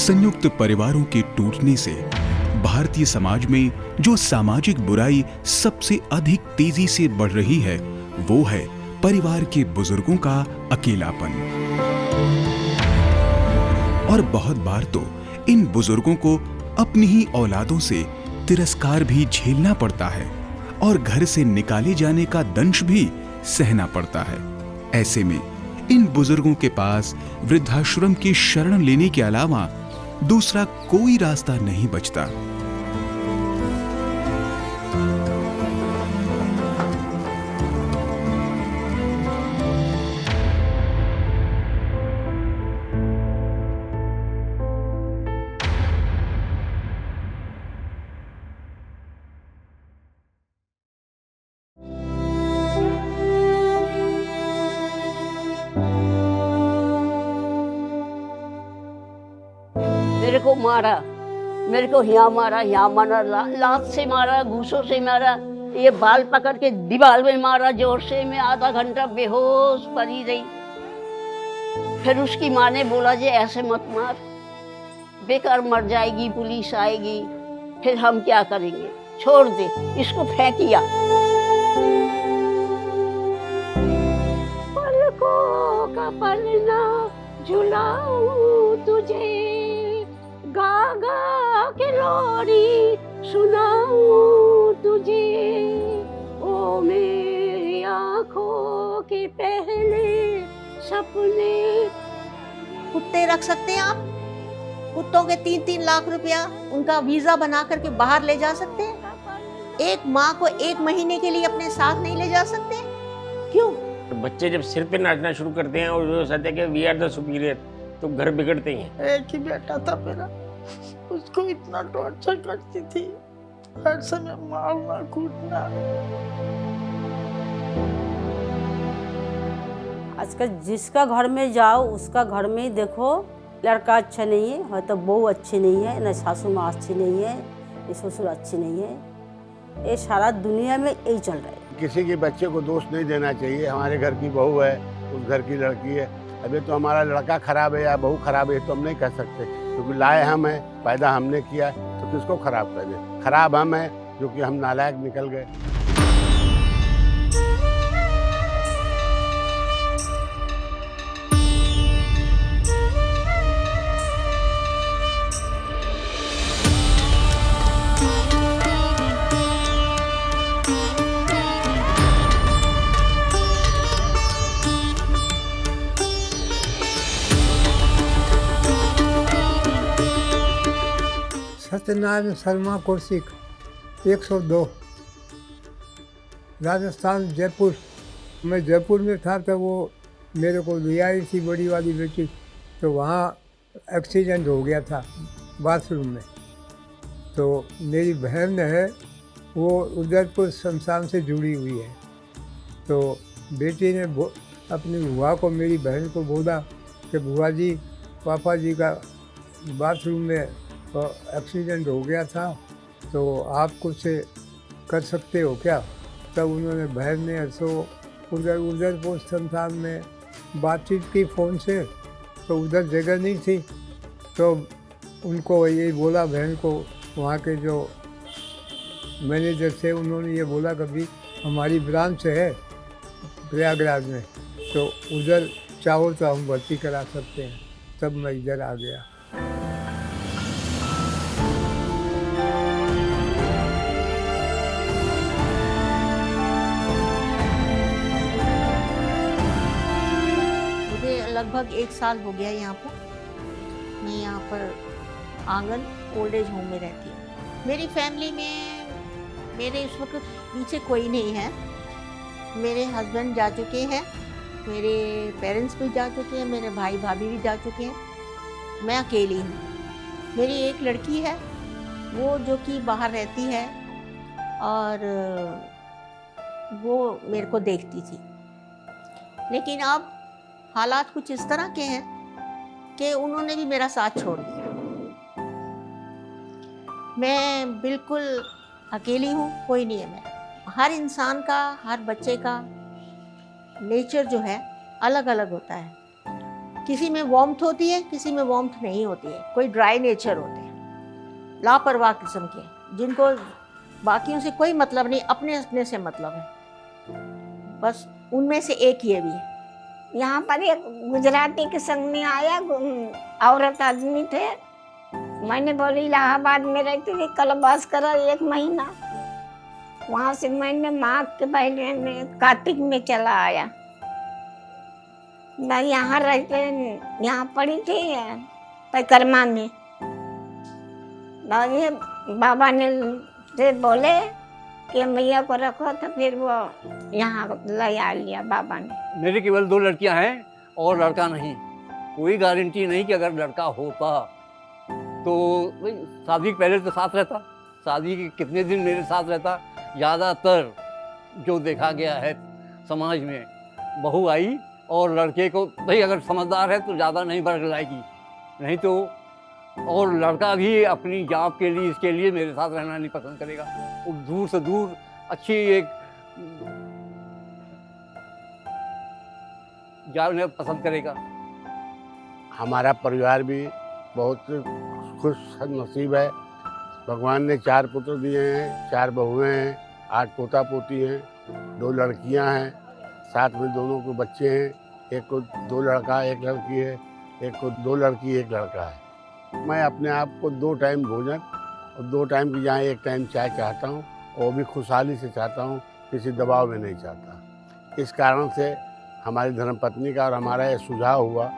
संयुक्त परिवारों के टूटने से भारतीय समाज में जो सामाजिक बुराई सबसे अधिक तेजी से बढ़ रही है वो है परिवार के बुजुर्गों का अकेलापन। और बहुत बार तो इन बुजुर्गों को अपनी ही औलादों से तिरस्कार भी झेलना पड़ता है और घर से निकाले जाने का दंश भी सहना पड़ता है। ऐसे में इन बुजुर्गों के पास वृद्धाश्रम की शरण लेने के अलावा दूसरा कोई रास्ता नहीं बचता। मेरे को मारा, मेरे को यहाँ मारा, लात से मारा, घूसों से मारा, ये बाल पकड़ के दीवार में मारा जोर से। मैं आधा घंटा बेहोश पड़ी रही। फिर उसकी माँ ने बोला जे ऐसे मत मार, बेकार मर जाएगी, पुलिस आएगी, फिर हम क्या करेंगे, छोड़ दे, इसको फेंकिया। पलकों का पलना झुलाऊं तुझे, गा गा के लोरी सुनाऊं तुझे, ओ मेरी आँखों के पहले सपने। कुत्ते रख सकते हैं आप? कुत्तों के 3-3 लाख रुपया उनका वीजा बना करके बाहर ले जा सकते हैं? एक माँ को 1 महीने के लिए अपने साथ नहीं ले जा सकते? क्यों? बच्चे जब सिर पे नाचना शुरू करते हैं और वो कहते हैं कि वी आर द सुपीरियर, तो घर बिगड़ते ही हैं। एक ही बेटा था मेरा, उसको इतना टॉर्चर करती थी, हर समय मारना कूटना। आजकल जिसका घर में जाओ उसका घर में ही देखो, लड़का अच्छा नहीं है तो बहू अच्छी नहीं है, न सासू माँ अच्छी नहीं है, न ससुर अच्छी नहीं है। ये सारा दुनिया में यही चल रहा है। किसी के बच्चे को दोष नहीं देना चाहिए। हमारे घर की बहू है, उस घर की लड़की है। अभी तो हमारा लड़का खराब है या बहू खराब है तो हम नहीं कह सकते, क्योंकि लाए हम हैं, पैदा हमने किया, तो किसको खराब कर दे? खराब हम हैं जो कि हम नालायक निकल गए। सत्यनारायण शर्मा कौशिक 102, राजस्थान जयपुर। मैं जयपुर में था तो वो मेरे को ले आई थी बड़ी वाली बेटी, तो वहाँ एक्सीडेंट हो गया था बाथरूम में। तो मेरी बहन है वो उदयपुर शमशान से जुड़ी हुई है। तो बेटी ने अपनी बुआ को, मेरी बहन को बोला कि बुआ जी, पापा जी का बाथरूम में एक्सीडेंट हो गया था, तो आप कुछ कर सकते हो क्या? तब उन्होंने, बहन ने सो उधर पोस्ट संस्थान में बातचीत की फ़ोन से, तो उधर जगह नहीं थी, तो उनको यही बोला, बहन को, वहाँ के जो मैनेजर थे उन्होंने ये बोला कभी हमारी ब्रांच है प्रयागराज में, तो उधर चाहो तो हम भर्ती करा सकते हैं। तब मैं इधर आ गया। लगभग 1 साल हो गया यहाँ पर। मैं यहाँ पर आंगन ओल्ड एज होम में रहती हूँ। मेरी फैमिली में मेरे इस वक्त पीछे कोई नहीं है। मेरे हस्बैंड जा चुके हैं, मेरे पेरेंट्स भी जा चुके हैं, मेरे भाई भाभी भी जा चुके हैं। मैं अकेली हूँ। मेरी एक लड़की है वो जो कि बाहर रहती है और वो मेरे को देखती थी, लेकिन अब हालात कुछ इस तरह के हैं कि उन्होंने भी मेरा साथ छोड़ दिया। मैं बिल्कुल अकेली हूँ, कोई नहीं है। मैं, हर इंसान का, हर बच्चे का नेचर जो है अलग अलग होता है। किसी में वार्मथ होती है, किसी में वार्मथ नहीं होती है। कोई ड्राई नेचर होते हैं, लापरवाह किस्म के, जिनको बाकियों से कोई मतलब नहीं, अपने अपने से मतलब है। बस उनमें से एक ये भी है। यहाँ पर एक गुजराती के संग में आया, औरत आदमी थे। मैंने बोली इलाहाबाद में रहती थी, कलबास करा 1 महीना। वहाँ से मैंने माघ के महीने में कार्तिक में चला आया। मैं यहाँ रहते, यहाँ पड़ी थी परिक्रमा में। ये बाबा ने से बोले कि मैया को रखो, तो फिर वो यहाँ ले आ लिया बाबा ने। मेरे केवल 2 लड़कियां हैं और लड़का नहीं। कोई गारंटी नहीं कि अगर लड़का होता तो भाई शादी के पहले तो साथ रहता, शादी के कितने दिन मेरे साथ रहता। ज़्यादातर जो देखा गया है समाज में, बहू आई और लड़के को, भाई अगर समझदार है तो ज़्यादा नहीं बढ़ लाएगी, नहीं तो, और लड़का भी अपनी जॉब के लिए, इसके लिए मेरे साथ रहना नहीं पसंद करेगा। वो दूर से दूर अच्छी एक जाना पसंद करेगा। हमारा परिवार भी बहुत खुश नसीब है। भगवान ने 4 पुत्र दिए हैं, 4 बहुएं हैं, 8 पोता पोती हैं, 2 लड़कियां हैं, साथ में दोनों को बच्चे हैं। एक को 2 लड़का 1 लड़की है, एक को 2 लड़की 1 लड़का है। मैं अपने आप को 2 टाइम भोजन और 2 टाइम की जहाँ 1 टाइम चाय चाहता हूँ, और वो भी खुशहाली से चाहता हूँ, किसी दबाव में नहीं चाहता। इस कारण से हमारी धर्मपत्नी का और हमारा ये सुझाव हुआ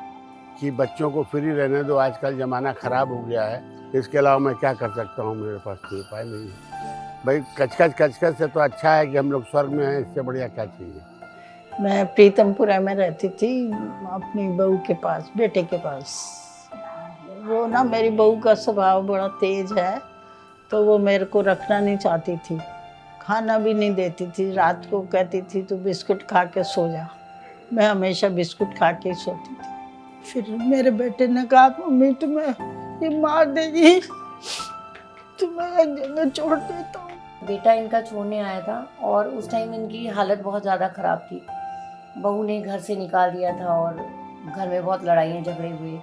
कि बच्चों को फ्री रहने दो, आजकल ज़माना ख़राब हो गया है। इसके अलावा मैं क्या कर सकता हूँ, मेरे पास कोई उपाय नहीं है। भाई कचकच से तो अच्छा है कि हम लोग स्वर्ग में हैं, इससे बढ़िया क्या चाहिए। मैं प्रीतमपुरा में रहती थी अपनी बहू के पास, बेटे के पास। वो ना, मेरी बहू का स्वभाव बड़ा तेज है, तो वो मेरे को रखना नहीं चाहती थी, खाना भी नहीं देती थी। रात को कहती थी तू बिस्कुट खा के सो जा। मैं हमेशा बिस्कुट खा के सोती थी। फिर मेरे बेटे ने कहा मम्मी तुम्हें ये मार देगी, तुम्हें एक जगह छोड़ देता हूँ। बेटा इनका छोड़ने आया था और उस टाइम इनकी हालत बहुत ज़्यादा ख़राब थी। बहू ने घर से निकाल दिया था और घर में बहुत लड़ाइयाँ झगड़े हुए।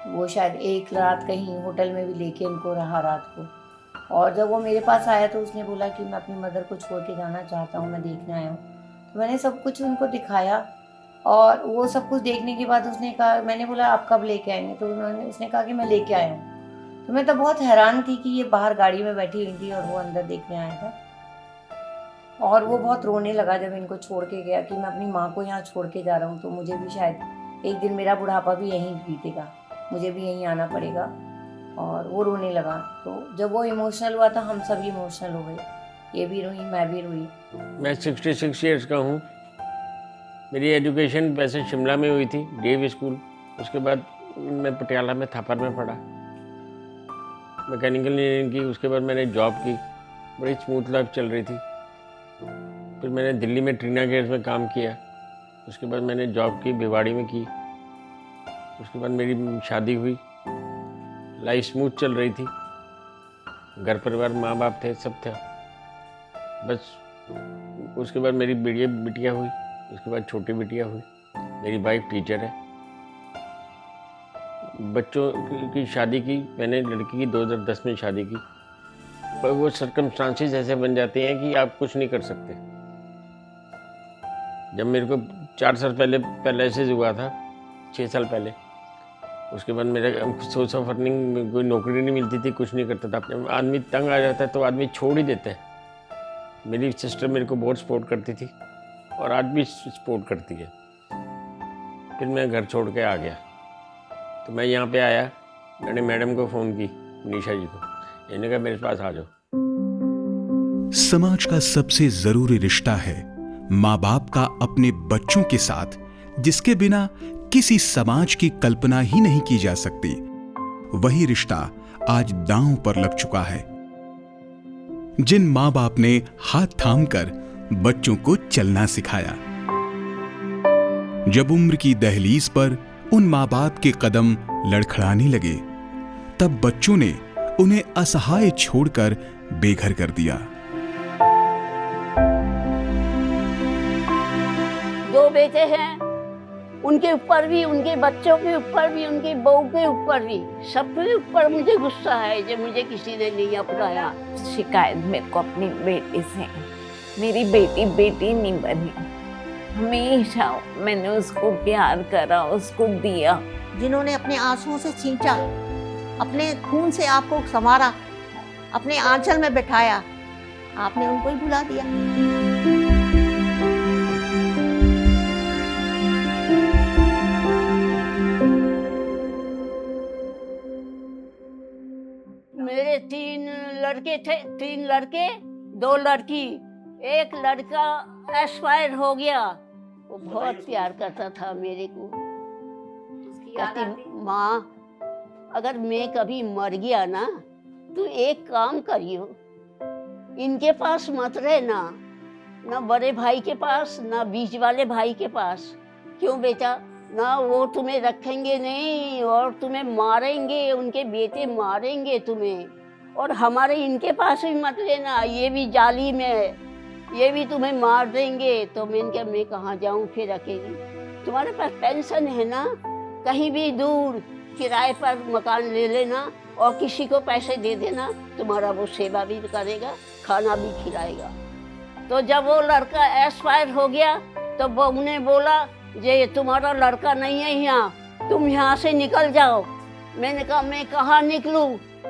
वो शायद एक रात कहीं होटल में भी लेके इनको रहा रात को। और जब वो मेरे पास आया तो उसने बोला कि मैं अपनी मदर को छोड़ के जाना चाहता हूँ, मैं देखने आया हूँ। तो मैंने सब कुछ उनको दिखाया और वो सब कुछ देखने के बाद उसने कहा, मैंने बोला आप कब लेके आएंगे, तो उसने कहा कि मैं लेके आया हूँ। तो मैं तो बहुत हैरान थी कि ये बाहर गाड़ी में बैठी हुई थी और वो अंदर देखने आया था। और वो बहुत रोने लगा जब इनको छोड़ के गया कि मैं अपनी माँ को यहाँ छोड़ के जा रहा हूँ, तो मुझे भी शायद एक दिन मेरा बुढ़ापा भी यहीं बीतेगा, मुझे भी यहीं आना पड़ेगा। और वो रोने लगा। तो जब वो इमोशनल हुआ था, हम सभी इमोशनल हो गए, ये भी रोई, मैं भी रोई। मैं 66 ईयर्स का हूँ। मेरी एजुकेशन वैसे शिमला में हुई थी, डीएवी स्कूल। उसके बाद मैं पटियाला में थापर में पढ़ा मैकेनिकल इंजीनियरिंग की। उसके बाद मैंने जॉब की, बड़ी स्मूथ लाइफ चल रही थी। फिर मैंने दिल्ली में ट्रीना गैस में काम किया। उसके बाद मैंने जॉब की भिवाड़ी में की। उसके बाद मेरी शादी हुई, लाइफ स्मूथ चल रही थी, घर परिवार माँ बाप थे, सब था बस। उसके बाद मेरी बिटिया हुई, उसके बाद छोटी बिटिया हुई। मेरी वाइफ टीचर है। बच्चों की शादी की मैंने, लड़की की 2010 में शादी की, पर वो सर्कमस्टांसेस ऐसे बन जाते हैं कि आप कुछ नहीं कर सकते। जब मेरे को 4 साल पहले पैरालिसिस हुआ था, 6 साल पहले, उसके बाद मेरा सोर्स ऑफ अर्निंग, कोई नौकरी नहीं मिलती थी, कुछ नहीं करता था। जब आदमी तंग आ जाता है तो आदमी छोड़ ही देता है। मेरी सिस्टर मेरे को बहुत सपोर्ट करती थी और आज भी सपोर्ट करती है। फिर मैं घर छोड़ के आ गया, तो मैं यहाँ पे आया। मैंने मैडम को फ़ोन की, निशा जी को, इन्होंने कहा मेरे पास आ जाओ। समाज का सबसे जरूरी रिश्ता है माँ बाप का अपने बच्चों के साथ, जिसके बिना किसी समाज की कल्पना ही नहीं की जा सकती। वही रिश्ता आज दांव पर लग चुका है। जिन माँ बाप ने हाथ थामकर बच्चों को चलना सिखाया, जब उम्र की दहलीज पर उन माँ बाप के कदम लड़खड़ाने लगे, तब बच्चों ने उन्हें असहाय छोड़कर बेघर कर दिया। 2 बेटे हैं, उनके ऊपर भी, उनके बच्चों के ऊपर भी, उनकी बहू के ऊपर भी, सबके ऊपर मुझे गुस्सा है जो मुझे किसी ने नहीं अपनाया। शिकायत मेरे को अपनी बेटी से है। मेरी बेटी बेटी नहीं बनी, हमेशा मैंने उसको प्यार करा, उसको दिया। जिन्होंने अपने आंसुओं से सींचा, अपने खून से आपको संवारा, अपने आंचल में बैठाया, आपने उनको ही भुला दिया। मेरे 3 लड़के थे, 3 लड़के 2 लड़की। एक लड़का एक्सपायर हो गया। वो बहुत प्यार करता था मेरे को। कहती माँ, अगर मैं कभी मर गया ना तो एक काम करियो, इनके पास मत रहना, ना बड़े भाई के पास, ना बीच वाले भाई के पास। क्यों बेटा? ना वो तुम्हें रखेंगे नहीं और तुम्हें मारेंगे, उनके बेटे मारेंगे तुम्हें। और हमारे इनके पास भी मत लेना, ये भी जाली में है, ये भी तुम्हें मार देंगे। तो मैं कहाँ जाऊँ फिर अकेली? तुम्हारे पास पेंशन है ना, कहीं भी दूर किराए पर मकान ले लेना और किसी को पैसे दे देना, तुम्हारा वो सेवा भी करेगा, खाना भी खिलाएगा। तो जब वो लड़का एक्सपायर हो गया तो बहू ने बोला, ये तुम्हारा लड़का नहीं है यहाँ, तुम यहाँ से निकल जाओ। मैंने कहा मैं कहाँ निकलूँ,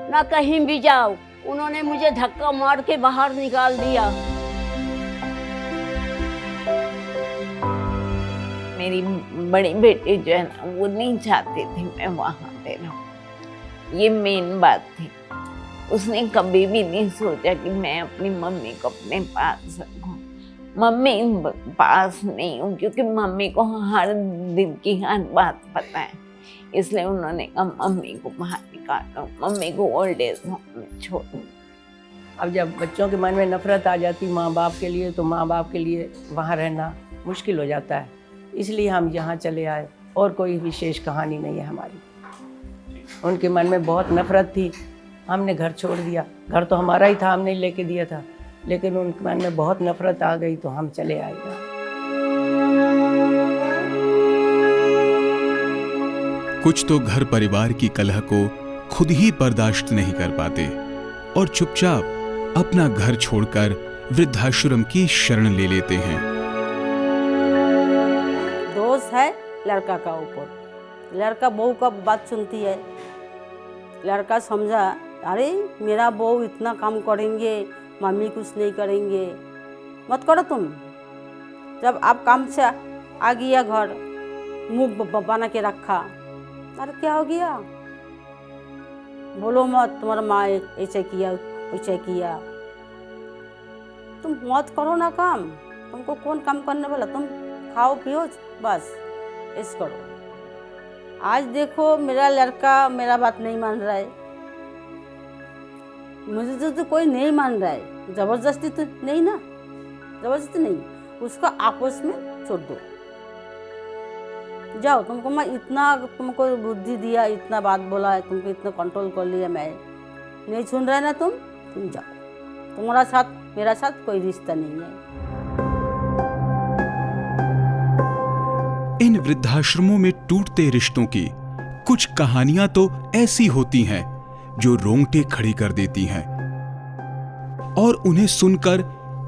ना कहीं भी जाओ। उन्होंने मुझे धक्का मार के बाहर निकाल दिया। मेरी बड़ी बेटी जो है ना, वो नहीं चाहती थी मैं वहाँ पे रहूँ। ये मेन बात थी। उसने कभी भी नहीं सोचा कि मैं अपनी मम्मी को अपने पास रखूँ। मम्मी पास नहीं हूँ क्योंकि मम्मी को हर दिन की हर बात पता है, इसलिए उन्होंने कहा मम्मी को बाहर निकालो, मम्मी को ओल्ड एज होम में छोड़ो। अब जब बच्चों के मन में नफरत आ जाती माँ बाप के लिए, तो माँ बाप के लिए वहाँ रहना मुश्किल हो जाता है। इसलिए हम यहाँ चले आए, और कोई विशेष कहानी नहीं है हमारी। उनके मन में बहुत नफरत थी, हमने घर छोड़ दिया। घर तो हमारा ही था, हमने लेके दिया था, लेकिन उनके मन में बहुत नफरत आ गई तो हम चले आए। कुछ तो घर परिवार की कलह को खुद ही बर्दाश्त नहीं कर पाते और चुपचाप अपना घर छोड़कर वृद्धाश्रम की शरण ले लेते हैं। दोष है लड़का का ऊपर। लड़का बहू का बात सुनती है। लड़का समझा, अरे मेरा बहू इतना काम करेंगे, मम्मी कुछ नहीं करेंगे, मत करो तुम। जब आप काम से आ गया घर, मुंह बना के रखा, अरे क्या हो गया, बोलो मत, तुम्हारा माँ ऐसे किया वैसे किया। तुम मत करो ना काम, तुमको कौन काम करने वाला, तुम खाओ पियो बस, ऐसे करो। आज देखो मेरा लड़का मेरा बात नहीं मान रहा है, मुझे तो कोई नहीं मान रहा है। जबरदस्ती तो नहीं ना, जबरदस्ती नहीं, उसको आपस में छोड़ दो। जाओ, तुमको मैं इतना तुमको बुद्धि दिया, इतना बात बोला है, तुमको इतना कंट्रोल कर लिया, मैं नहीं सुन रहे ना तुम जाओ। तुम्हारा साथ मेरा साथ कोई रिश्ता नहीं है। इन वृद्धाश्रमों में टूटते रिश्तों की कुछ कहानियां तो ऐसी होती हैं जो रोंगटे खड़ी कर देती हैं और उन्हें सुनकर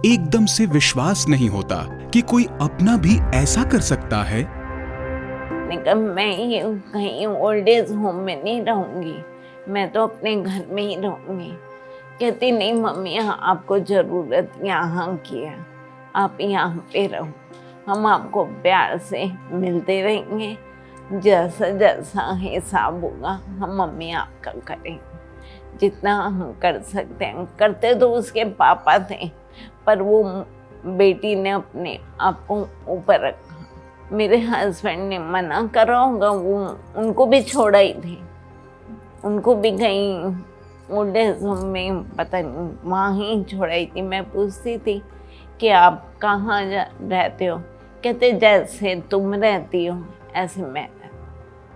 एकदम से विश्वास नहीं होता कि कोई अपना भी ऐसा कर सकता है। मैं ये कहीं ओल्ड एज होम में नहीं रहूंगी, मैं तो अपने घर में ही रहूंगी। कहती नहीं मम्मी, यहाँ आपको जरूरत यहाँ की है, आप यहाँ पे रहो, हम आपको प्यार से मिलते रहेंगे, जैसा जैसा हिसाब होगा हम मम्मी आपका करेंगे, जितना हम कर सकते हैं। करते तो उसके पापा थे, पर वो बेटी ने अपने आप को ऊपर रखा। मेरे हस्बैंड ने मना करा होगा, वो उनको भी छोड़ा ही थे, उनको भी कहीं ओल्ड एज होम में पता नहीं वहाँ ही छोड़ाई थी। मैं पूछती थी कि आप कहाँ रहते हो, कहते जैसे तुम रहती हो ऐसे मैं।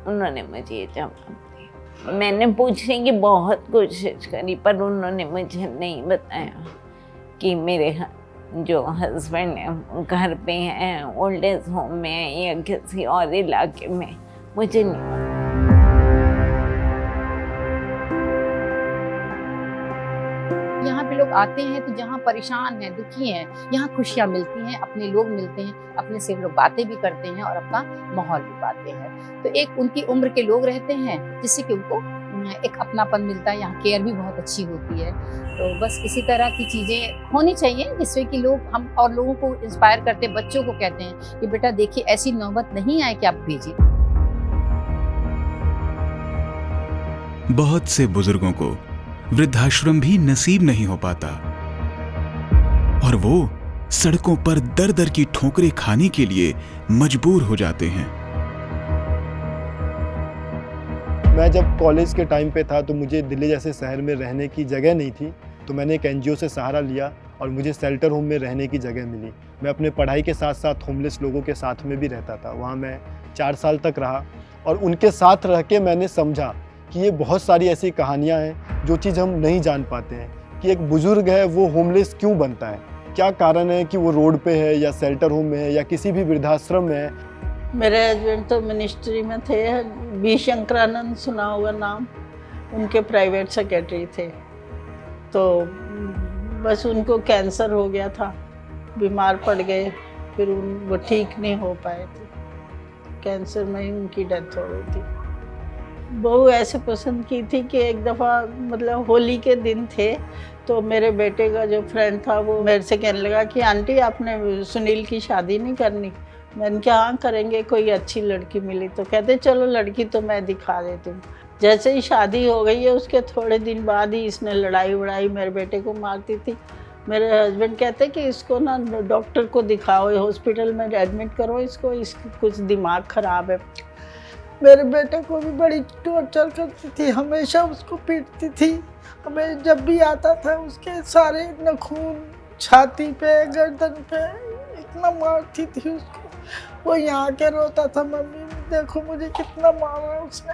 उन्होंने मुझे ये जवाब दिया। मैंने पूछने की बहुत कोशिश करी पर उन्होंने मुझे नहीं बताया कि मेरे जो हस्बैंड घर पे हैं, ओल्ड एज होम में हैं या किसी और इलाके में, मुझे नहीं पता। यहाँ पे लोग आते हैं तो जहाँ परेशान हैं, दुखी हैं, यहाँ खुशियाँ मिलती हैं, अपने लोग मिलते हैं, अपने से लोग बातें भी करते हैं और अपना माहौल भी पाते हैं। तो एक उनकी उम्र के लोग रहते हैं जिससे कि उनको एक अपनापन मिलता है, यहाँ केयर भी बहुत अच्छी होती है। तो बस इसी तरह की चीज़ें होनी चाहिए जिससे कि लोग, हम और लोगों को इंस्पायर करते हैं, बच्चों को कहते हैं कि बेटा देखिए ऐसी नौबत नहीं आए कि आप भेजिए। बहुत से बुजुर्गों को वृद्धाश्रम भी नसीब नहीं हो पाता और वो सड़कों पर दर दर की ठोकरें खाने के लिए मजबूर हो जाते हैं। मैं जब कॉलेज के टाइम पे था तो मुझे दिल्ली जैसे शहर में रहने की जगह नहीं थी, तो मैंने एक एनजीओ से सहारा लिया और मुझे शेल्टर होम में रहने की जगह मिली। मैं अपने पढ़ाई के साथ साथ होमलेस लोगों के साथ में भी रहता था। वहाँ मैं 4 साल तक रहा और उनके साथ रह के मैंने समझा कि ये बहुत सारी ऐसी कहानियाँ हैं जो चीज़ हम नहीं जान पाते हैं कि एक बुज़ुर्ग है वो होमलेस क्यों बनता है, क्या कारण है कि वो रोड पे है या शेल्टर होम में है या किसी भी वृद्धाश्रम में है। मेरे हस्बैंड तो मिनिस्ट्री में थे, बी शंकरानंद सुना होगा नाम, उनके प्राइवेट सेक्रेटरी थे। तो बस उनको कैंसर हो गया था, बीमार पड़ गए, फिर वो ठीक नहीं हो पाए थे, कैंसर में ही उनकी डेथ हो गई थी। बहू ऐसे पसंद की थी कि एक दफ़ा मतलब होली के दिन थे तो मेरे बेटे का जो फ्रेंड था वो मेरे से कहने लगा कि आंटी आपने सुनील की शादी नहीं करनी। मैंने कहा हाँ करेंगे, कोई अच्छी लड़की मिली तो कहते चलो लड़की तो मैं दिखा देती हूँ। जैसे ही शादी हो गई है उसके थोड़े दिन बाद ही इसने लड़ाई वड़ाई मेरे बेटे को मारती थी। मेरे हस्बैंड कहते कि इसको ना डॉक्टर को दिखाओ, हॉस्पिटल में एडमिट करो इसको कुछ दिमाग ख़राब है। मेरे बेटे को भी बड़ी टॉर्चर करती थी, हमेशा उसको पीटती थी। हमें जब भी आता था उसके सारे नाखून छाती पे, गर्दन पे इतना मारती थी उसको। वो यहाँ के रोता था, मम्मी देखो मुझे कितना मारा उसने।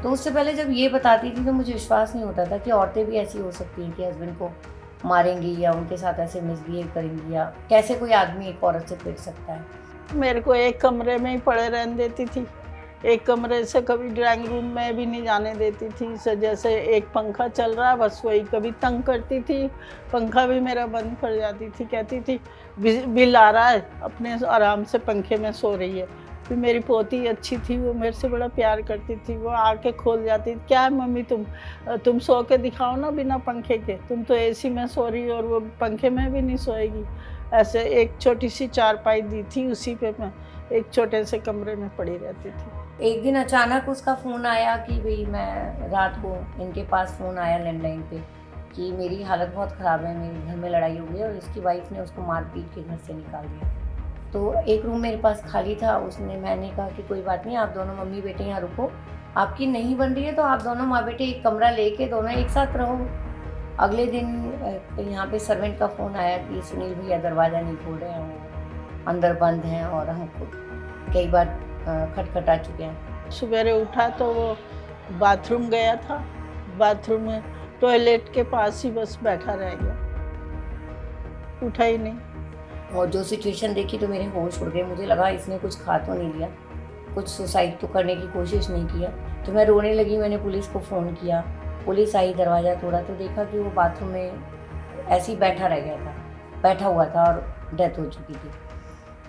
तो उससे पहले जब ये बताती थी तो मुझे विश्वास नहीं होता था कि औरतें भी ऐसी हो सकती हैं कि हस्बैंड को मारेंगी या उनके साथ ऐसे मिसबिहेव करेंगी, या कैसे कोई आदमी एक औरत से पीट सकता है। मेरे को एक कमरे में ही पड़े रहने देती थी, एक कमरे से कभी ड्राइंग रूम में भी नहीं जाने देती थी। जैसे एक पंखा चल रहा है बस वही कभी तंग करती थी, पंखा भी मेरा बंद कर जाती थी, कहती थी बिल आ रहा है, अपने आराम से पंखे में सो रही है। फिर मेरी पोती अच्छी थी, वो मेरे से बड़ा प्यार करती थी, वो आके खोल जाती थी, क्या है मम्मी तुम सो के दिखाओ ना बिना पंखे के, तुम तो एसी में सो रही हो और वो पंखे में भी नहीं सोएगी। ऐसे एक छोटी सी चारपाई दी थी, उसी पे मैं एक छोटे से कमरे में पड़ी रहती थी। एक दिन अचानक उसका फ़ोन आया कि भाई मैं रात को इनके पास फ़ोन आया लैंडलाइन पे कि मेरी हालत बहुत ख़राब है, मेरे घर में लड़ाई हो गई और इसकी वाइफ ने उसको मार पीट के घर से निकाल दिया। तो एक रूम मेरे पास खाली था, मैंने कहा कि कोई बात नहीं, आप दोनों मम्मी बेटे यहाँ रुको, आपकी नहीं बन रही है तो आप दोनों माँ बेटे एक कमरा लेके दोनों एक साथ रहो। अगले दिन यहाँ पे सर्वेंट का फ़ोन आया कि सुनील भैया दरवाज़ा नहीं खोल रहे हैं, वो अंदर बंद हैं और हमको कई बार खटखटा चुके हैं। सवेरे उठा तो वो बाथरूम गया था, बाथरूम में टॉयलेट के पास ही बस बैठा रह गया, उठा ही नहीं। और जो सिचुएशन देखी तो मेरे होश उड़ गए, मुझे लगा इसने कुछ खा तो नहीं लिया, कुछ सुसाइड तो करने की कोशिश नहीं किया। तो मैं रोने लगी, मैंने पुलिस को फ़ोन किया, पुलिस आई, दरवाज़ा तोड़ा तो देखा कि वो बाथरूम में ऐसे ही बैठा रह गया था, बैठा हुआ था और डेथ हो चुकी थी।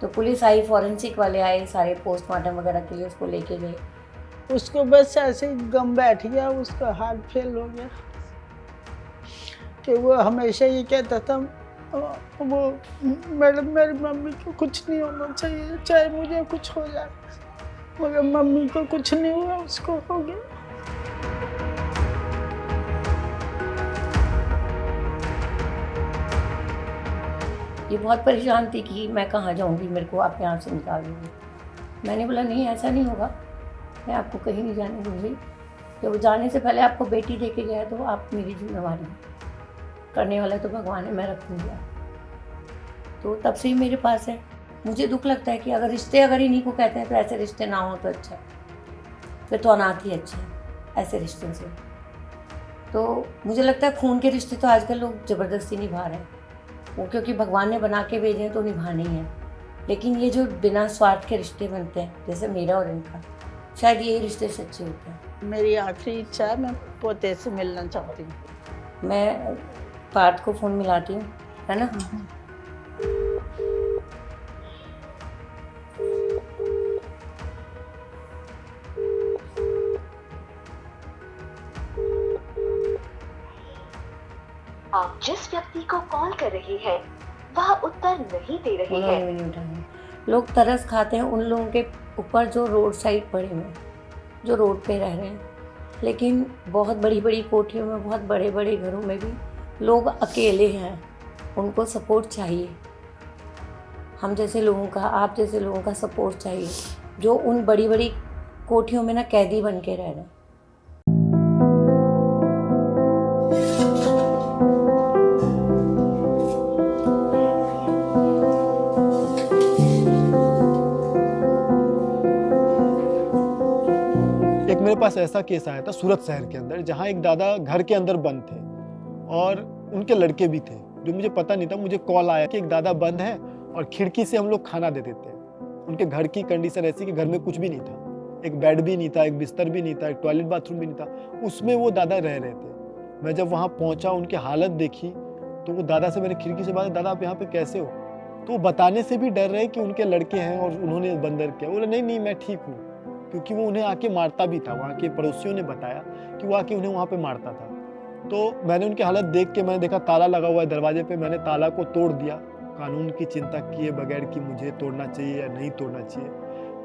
तो पुलिस आई, फॉरेंसिक वाले आए, सारे पोस्टमार्टम वगैरह के लिए उसको लेके गए। उसको बस ऐसे ही गम बैठ गया, उसका हार्ट फेल हो गया कि वो हमेशा ये कहता था वो मैडम मेरी मम्मी को कुछ नहीं होना चाहिए, चाहे मुझे कुछ हो जाए, मगर मम्मी को कुछ नहीं हुआ, उसको हो गया। ये बहुत परेशान थी कि मैं कहाँ जाऊँगी, मेरे को आप यहाँ से निकाल दोगे। मैंने बोला नहीं ऐसा नहीं होगा, मैं आपको कहीं नहीं जाने दूँगी। तो जाने से पहले आपको बेटी दे के गया तो आप मेरी जिम्मेवारी करने वाला तो भगवान है, मैं रखूँगा। तो तब से ही मेरे पास है। मुझे दुख लगता है कि अगर रिश्ते अगर इन्हीं को कहते हैं तो ऐसे रिश्ते ना हो तो अच्छा, फिर तो अनाथ ही अच्छा है ऐसे रिश्तों से। तो मुझे लगता है खून के रिश्ते तो आजकल लोग ज़बरदस्ती निभा रहे हैं, वो क्योंकि भगवान ने बना के भेजे हैं तो निभाने ही है। लेकिन ये जो बिना स्वार्थ के रिश्ते बनते हैं, जैसे मेरा और इनका, शायद यही रिश्ते सच्चे होते हैं। मेरी आखिरी इच्छा है, मैं पोते से मिलना चाहती हूँ। मैं पार्थ को फ़ोन मिलाती हूँ, है ना? आप जिस व्यक्ति को कॉल कर रही हैं वह उत्तर नहीं दे रही है। उन्होंने भी नहीं उठाया। लोग तरस खाते हैं उन लोगों के ऊपर जो रोड साइड पड़े हुए हैं, जो रोड पे रह रहे हैं। लेकिन बहुत बड़ी बड़ी कोठियों में, बहुत बड़े बड़े घरों में भी लोग अकेले हैं, उनको सपोर्ट चाहिए। हम जैसे लोगों का, आप जैसे लोगों का सपोर्ट चाहिए, जो उन बड़ी बड़ी कोठियों में ना कैदी बन के रह रहे हैं। एक मेरे पास ऐसा केस आया था सूरत शहर के अंदर, जहाँ एक दादा घर के अंदर बंद थे और उनके लड़के भी थे, जो मुझे पता नहीं था। मुझे कॉल आया कि एक दादा बंद है और खिड़की से हम लोग खाना दे देते हैं। उनके घर की कंडीशन ऐसी कि घर में कुछ भी नहीं था, एक बेड भी नहीं था, एक बिस्तर भी नहीं था, एक टॉयलेट बाथरूम भी नहीं था, उसमें वो दादा रह रहे थे। मैं जब वहाँ पहुँचा, उनकी हालत देखी, तो वो दादा से मैंने खिड़की से बात, दादा आप यहाँ पे कैसे हो? तो वो बताने से भी डर रहे कि उनके लड़के हैं और उन्होंने बंदर किया। बोले नहीं नहीं मैं ठीक हूँ, क्योंकि वो उन्हें आके मारता भी था। वहाँ के पड़ोसियों ने बताया कि वो आके उन्हें वहाँ पे मारता था। तो मैंने उनकी हालत देख के मैंने देखा ताला लगा हुआ है दरवाजे पे, मैंने ताला को तोड़ दिया, कानून की चिंता किए बगैर कि मुझे तोड़ना चाहिए या नहीं तोड़ना चाहिए।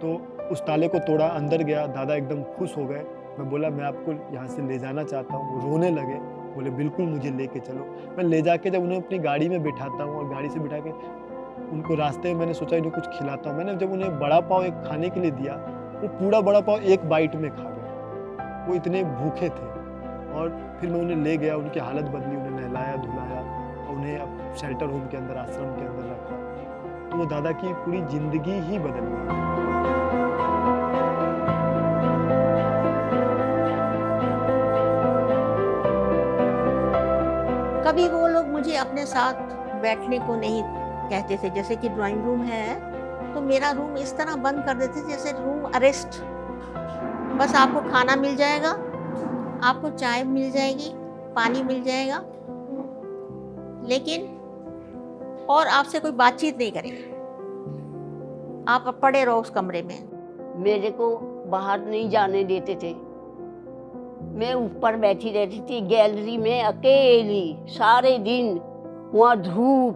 तो उस ताले को तोड़ा, अंदर गया, दादा एकदम खुश हो गए। मैं बोला मैं आपको यहाँ से ले जाना चाहता हूँ। वो रोने लगे, बोले बिल्कुल मुझे लेके चलो। मैं ले जाके जब उन्हें अपनी गाड़ी में बिठाता हूँ और गाड़ी से बिठा के उनको रास्ते में मैंने सोचा इन्हें कुछ खिलाता हूँ। मैंने जब उन्हें बड़ा पाव एक खाने के लिए दिया, वो पूरा बड़ा पाव एक बाइट में खा गए, वो इतने भूखे थे। और फिर मैं उन्हें ले गया, उनकी हालत बदली, उन्हें नहलाया धुलाया और उन्हें अब शेल्टर होम के अंदर, आश्रम के अंदर रखा। तो वो दादा की पूरी जिंदगी ही बदल गई। कभी वो लोग मुझे अपने साथ बैठने को नहीं कहते थे। जैसे कि ड्राइंग रूम है तो मेरा रूम इस तरह बंद कर देते थे जैसे रूम अरेस्ट। बस आपको खाना मिल जाएगा, आपको चाय मिल जाएगी, पानी मिल जाएगा, लेकिन और आपसे कोई बातचीत नहीं करेंगे। आप पड़े रहो उस कमरे में। मेरे को बाहर नहीं जाने देते थे। मैं ऊपर बैठी रहती थी गैलरी में अकेली सारे दिन। वहाँ धूप,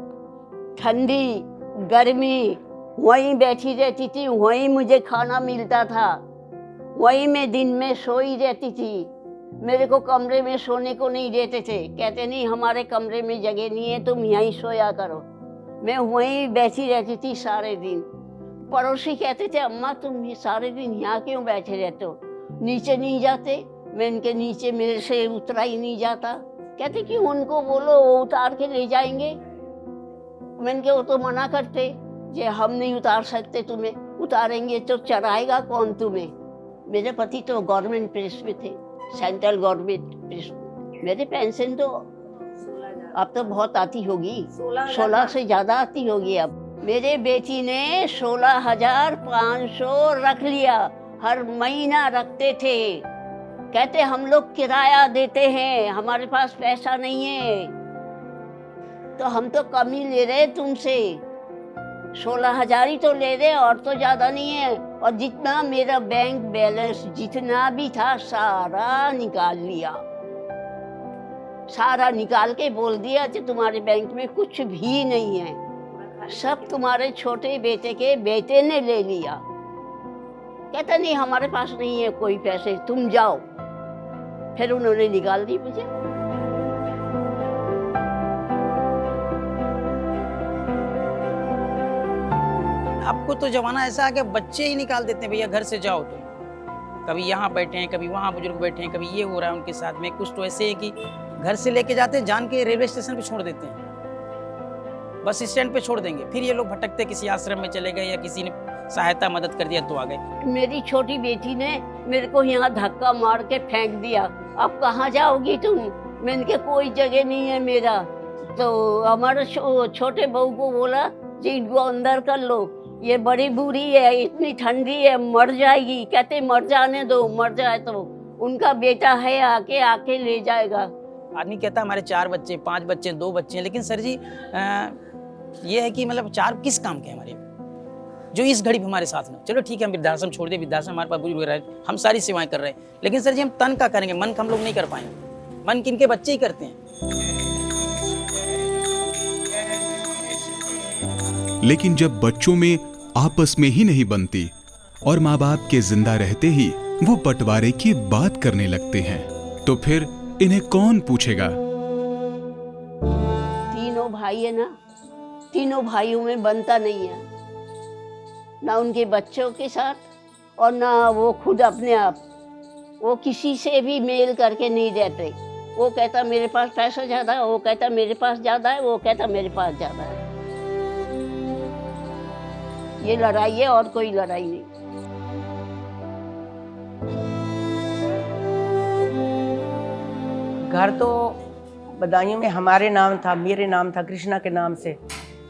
ठंडी, गर्मी, वहीं बैठी रहती थी, वहीं मुझे खाना मिलता था, वहीं मैं दिन में सोई रहती थी। मेरे को कमरे में सोने को नहीं देते थे, कहते नहीं हमारे कमरे में जगह नहीं है, तुम यहीं सोया करो। मैं वहीं बैठी रहती थी सारे दिन। पड़ोसी कहते थे अम्मा तुम ये सारे दिन यहाँ क्यों बैठे रहते हो, नीचे नहीं जाते? मैं इनके नीचे मेरे से उतरा ही नहीं जाता। कहते कि उनको बोलो वो उतार के ले जाएंगे। मैंने कहा वो तो मना करते, जे हम नहीं उतार सकते, तुम्हें उतारेंगे तो चराएगा कौन तुम्हें? मेरे पति तो गवर्नमेंट प्रेस में थे, सेंट्रल गवर्नमेंट प्रेस। मेरे पेंशन तो अब तो बहुत आती होगी, 16 से ज़्यादा आती होगी अब। मेरे बेटी ने 16,500 रख लिया, हर महीना रखते थे। कहते हम लोग किराया देते हैं, हमारे पास पैसा नहीं है, तो हम तो कम ही ले रहे तुमसे। 16,000 ही तो ले रहे और तो ज़्यादा नहीं है। और जितना मेरा बैंक बैलेंस जितना भी था सारा निकाल लिया, सारा निकाल के बोल दिया कि तुम्हारे बैंक में कुछ भी नहीं है, सब तुम्हारे छोटे बेटे के बेटे ने ले लिया। कहता नहीं हमारे पास नहीं है कोई पैसे, तुम जाओ। फिर उन्होंने निकाल दी मुझे। आपको तो जमाना ऐसा है कि बच्चे ही निकाल देते हैं, भैया घर से जाओ तुम। कभी यहाँ बैठे हैं, कभी वहाँ बुजुर्ग बैठे हैं, कभी ये हो रहा है उनके साथ में। कुछ तो ऐसे है कि घर से लेके जाते हैं, जान के रेलवे स्टेशन पे छोड़ देते हैं, बस स्टैंड पे छोड़ देंगे। फिर ये लोग भटकते किसी आश्रम में चले गए या किसी ने सहायता मदद कर दिया तो आ गए। मेरी छोटी बेटी ने मेरे को यहाँ धक्का मार के फेंक दिया, अब कहाँ जाओगी तुम? मैंने कहा कोई जगह नहीं है मेरा। तो हमारे छोटे बहू को बोला जी इनको अंदर कर लो, ये बड़ी बुरी है, इतनी ठंडी है, मर जाएगी। कहते मर जाने दो, मर जाए तो उनका बेटा है आके ले जाएगा। आदमी कहता हमारे 4 बच्चे 5 बच्चे 2 बच्चे हैं, लेकिन सर जी ये है कि मतलब 4 किस काम के हमारे जो इस घड़ी हमारे साथ में। चलो ठीक है, हम वृद्धाश्रम छोड़ दे, वृद्धाश्रम हमारे पास बुजुर्ग रहे, हम सारी सेवाएं कर रहे हैं, लेकिन सर जी हम तन का करेंगे, मन का हम लोग नहीं कर पाएंगे। मन किनके बच्चे ही करते हैं। लेकिन जब बच्चों में आपस में ही नहीं बनती और माँ बाप के जिंदा रहते ही वो बंटवारे की बात करने लगते हैं, तो फिर इन्हें कौन पूछेगा? तीनों भाई है ना, तीनों भाइयों में बनता नहीं है, ना उनके बच्चों के साथ और ना वो खुद अपने आप। वो किसी से भी मेल करके नहीं रहते। वो कहता मेरे पास पैसा ज़्यादा है, वो कहता मेरे पास ज़्यादा है, वो कहता मेरे पास ज़्यादा है। ये लड़ाई है और कोई लड़ाई नहीं। घर तो बदायूं में हमारे नाम था, मेरे नाम था कृष्णा के नाम से,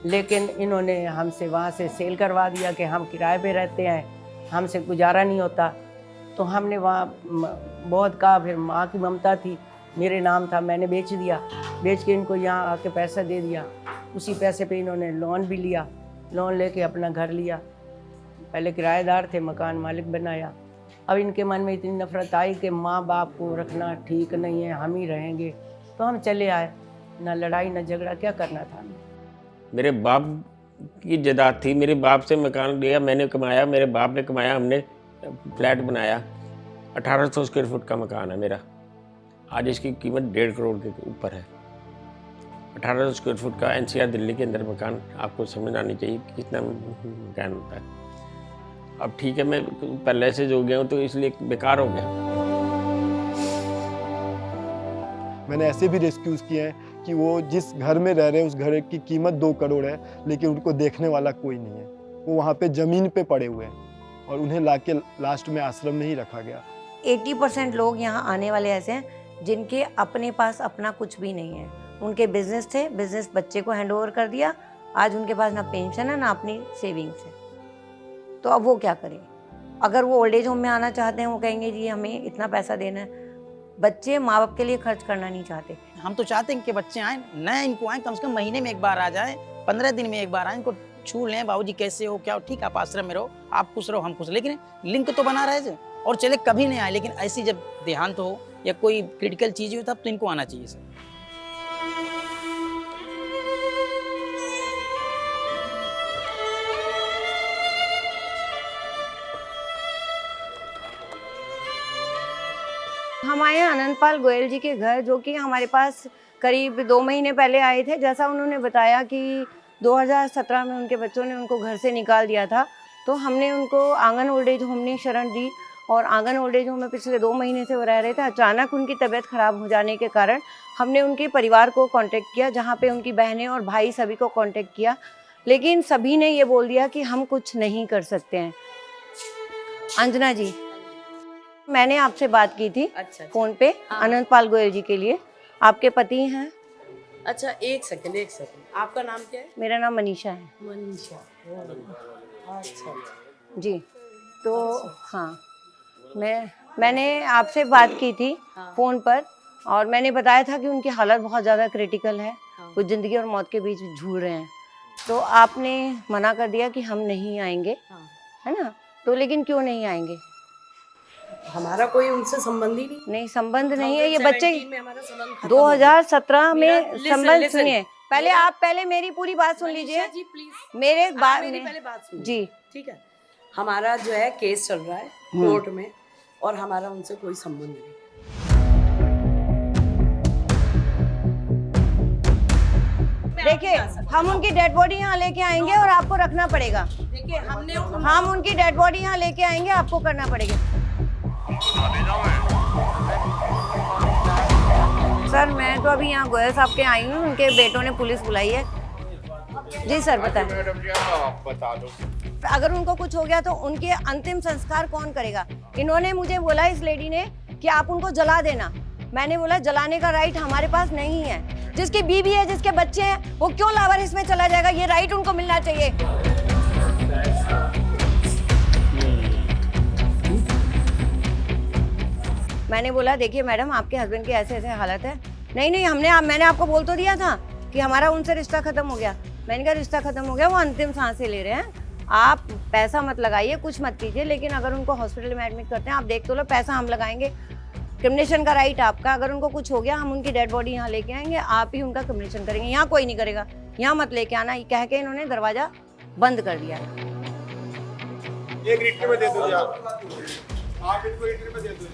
लेकिन इन्होंने हमसे वहाँ से सेल करवा दिया कि हम किराए पे रहते हैं, हमसे गुजारा नहीं होता। तो हमने वहाँ बहुत कहा, फिर माँ की ममता थी, मेरे नाम था, मैंने बेच दिया। बेच के इनको यहाँ आके पैसा दे दिया। उसी पैसे पे इन्होंने लोन भी लिया, लोन लेके अपना घर लिया। पहले किराएदार थे, मकान मालिक बनाया। अब इनके मन में इतनी नफरत आई कि माँ बाप को रखना ठीक नहीं है, हम ही रहेंगे, तो हम चले आए। ना लड़ाई ना झगड़ा, क्या करना था। मेरे बाप की जायदाद थी, मेरे बाप से मकान लिया, मैंने कमाया, मेरे बाप ने कमाया, हमने फ्लैट बनाया। 1800 स्क्वायर फुट का मकान है मेरा। आज इसकी कीमत 1.5 करोड़ के ऊपर है। 1800 स्क्वायर फुट का NCR दिल्ली के अंदर मकान, आपको समझ आनी चाहिए कि कितना मकान होता है। अब ठीक है, मैं पहले से जो गया हूँ तो इसलिए बेकार हो गया। मैंने ऐसे भी रेस्क्यूज़ किए हैं कि वो जिस घर में रह रहे हैं उस घर की कीमत 2 करोड़ है, लेकिन उनको देखने वाला कोई नहीं है। वो वहाँ पे ज़मीन पे पड़े हुए हैं और उन्हें लाके लास्ट में आश्रम में ही रखा गया। 80% लोग यहाँ आने वाले ऐसे हैं जिनके अपने पास अपना कुछ भी नहीं है। उनके बिजनेस थे, बिजनेस बच्चे को हैंड ओवर कर दिया। आज उनके पास ना पेंशन है ना अपनी सेविंग्स है, तो अब वो क्या करें। अगर वो ओल्ड एज होम में आना चाहते हैं, वो कहेंगे जी हमें इतना पैसा देना है। बच्चे माँ बाप के लिए खर्च करना नहीं चाहते। हम तो चाहते हैं कि बच्चे आए, नए इनको आए, कम से कम महीने में एक बार आ जाए, 15 दिन में एक बार आए, इनको छू लें, बाबूजी कैसे हो, क्या हो, ठीक, आप आश्रम में रहो, आप खुश रहो, हम खुश, लेकिन लिंक तो बना रहे। और चले कभी नहीं आए, लेकिन ऐसी जब देहांत हो या कोई क्रिटिकल चीज़ हो तब तो इनको आना चाहिए सर। हम आए हैं अनंतपाल गोयल जी के घर, जो कि हमारे पास करीब 2 महीने पहले आए थे। जैसा उन्होंने बताया कि 2017 में उनके बच्चों ने उनको घर से निकाल दिया था, तो हमने उनको आंगन ओल्ड एज होम ने शरण दी। और आंगन ओल्ड एज होम में पिछले 2 महीने से वो रह रहे थे। अचानक उनकी तबीयत ख़राब हो जाने के कारण हमने उनके परिवार को कांटेक्ट किया, जहाँ पे उनकी बहनें और भाई सभी को कांटेक्ट किया, लेकिन सभी ने ये बोल दिया कि हम कुछ नहीं कर सकते हैं। अंजना जी, मैंने आपसे बात की थी फ़ोन पे अनंतपाल गोयल जी के लिए। आपके पति हैं? अच्छा, एक सेकंड, आपका नाम क्या है? मेरा नाम मनीषा है। मनीषा, अच्छा जी। तो हाँ, मैंने आपसे बात की थी फ़ोन पर, और मैंने बताया था कि उनकी हालत बहुत ज़्यादा क्रिटिकल है, वो ज़िंदगी और मौत के बीच झूल रहे हैं। तो आपने मना कर दिया कि हम नहीं आएंगे, है ना? तो लेकिन क्यों नहीं आएंगे? हमारा कोई उनसे संबंध ही नहीं। संबंध नहीं है। ये बच्चे 2017 में संबंध, सुनिए पहले मेरी पूरी बात सुन लीजिए जी प्लीज। मेरे बात मेरी पहले बात सुनिए जी, ठीक है। हमारा जो है केस चल रहा है कोर्ट में, और हमारा उनसे कोई संबंध नहीं। देखिए, हम उनकी डेड बॉडी यहाँ लेके आएंगे और आपको रखना पड़ेगा। देखिए, हम उनकी डेड बॉडी यहाँ लेके आएंगे, आपको करना पड़ेगा। सर, मैं तो अभी यहाँ गोयल साहब के आई हूँ, उनके बेटों ने पुलिस बुलाई है। जी सर, बताएं। बता दो। अगर उनको कुछ हो गया तो उनके अंतिम संस्कार कौन करेगा? इन्होंने मुझे बोला, इस लेडी ने, कि आप उनको जला देना। मैंने बोला जलाने का राइट हमारे पास नहीं है। जिसकी बीवी है, जिसके बच्चे हैं, वो क्यों लावारिस में चला जाएगा? ये राइट उनको मिलना चाहिए। मैंने बोला देखिए मैडम, आपके हस्बैंड की ऐसे ऐसे हालत है। नहीं मैंने आपको बोल तो दिया था कि हमारा उनसे रिश्ता खत्म हो गया। मैंने कहा रिश्ता खत्म हो गया, वो अंतिम सांसें ले रहे हैं, आप पैसा मत लगाइए, कुछ मत कीजिए, लेकिन अगर उनको हॉस्पिटल में एडमिट करते हैं, आप देख तो लो, पैसा हम लगाएंगे, क्रिमिनेशन का राइट आपका। अगर उनको कुछ हो गया, हम उनकी डेड बॉडी यहाँ लेके आएंगे, आप ही उनका क्रिमिनेशन करेंगे, यहाँ कोई नहीं करेगा, यहाँ मत लेके आना, ये कह के इन्होंने दरवाजा बंद कर दिया। एक लीटर में दे दो यार, आप इनको लीटर में दे दो।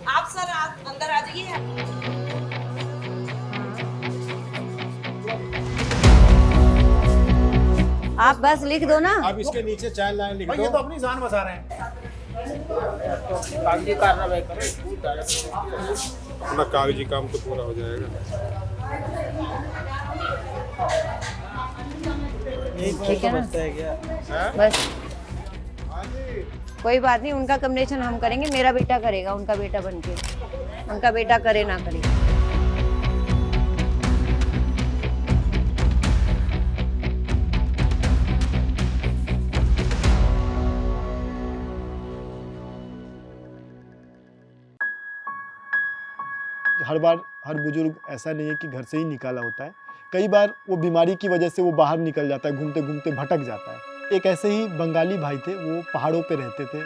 आप सर अंदर आ जाइए। आप बस लिख दो ना। आप इसके नीचे 4 लाइन लिख दो। ये तो अपनी जान बचा रहे हैं। कागजी कार्रवाई करो। अपना कागजी काम तो पूरा हो जाएगा। ठीक है ना? बस कोई बात नहीं, उनका कम्बिनेशन हम करेंगे, मेरा बेटा करेगा उनका बेटा बनके, उनका बेटा करे ना करे। हर बार हर बुजुर्ग ऐसा नहीं है कि घर से ही निकाला होता है, कई बार वो बीमारी की वजह से वो बाहर निकल जाता है, घूमते घूमते भटक जाता है। एक ऐसे ही बंगाली भाई थे, वो पहाड़ों पे रहते थे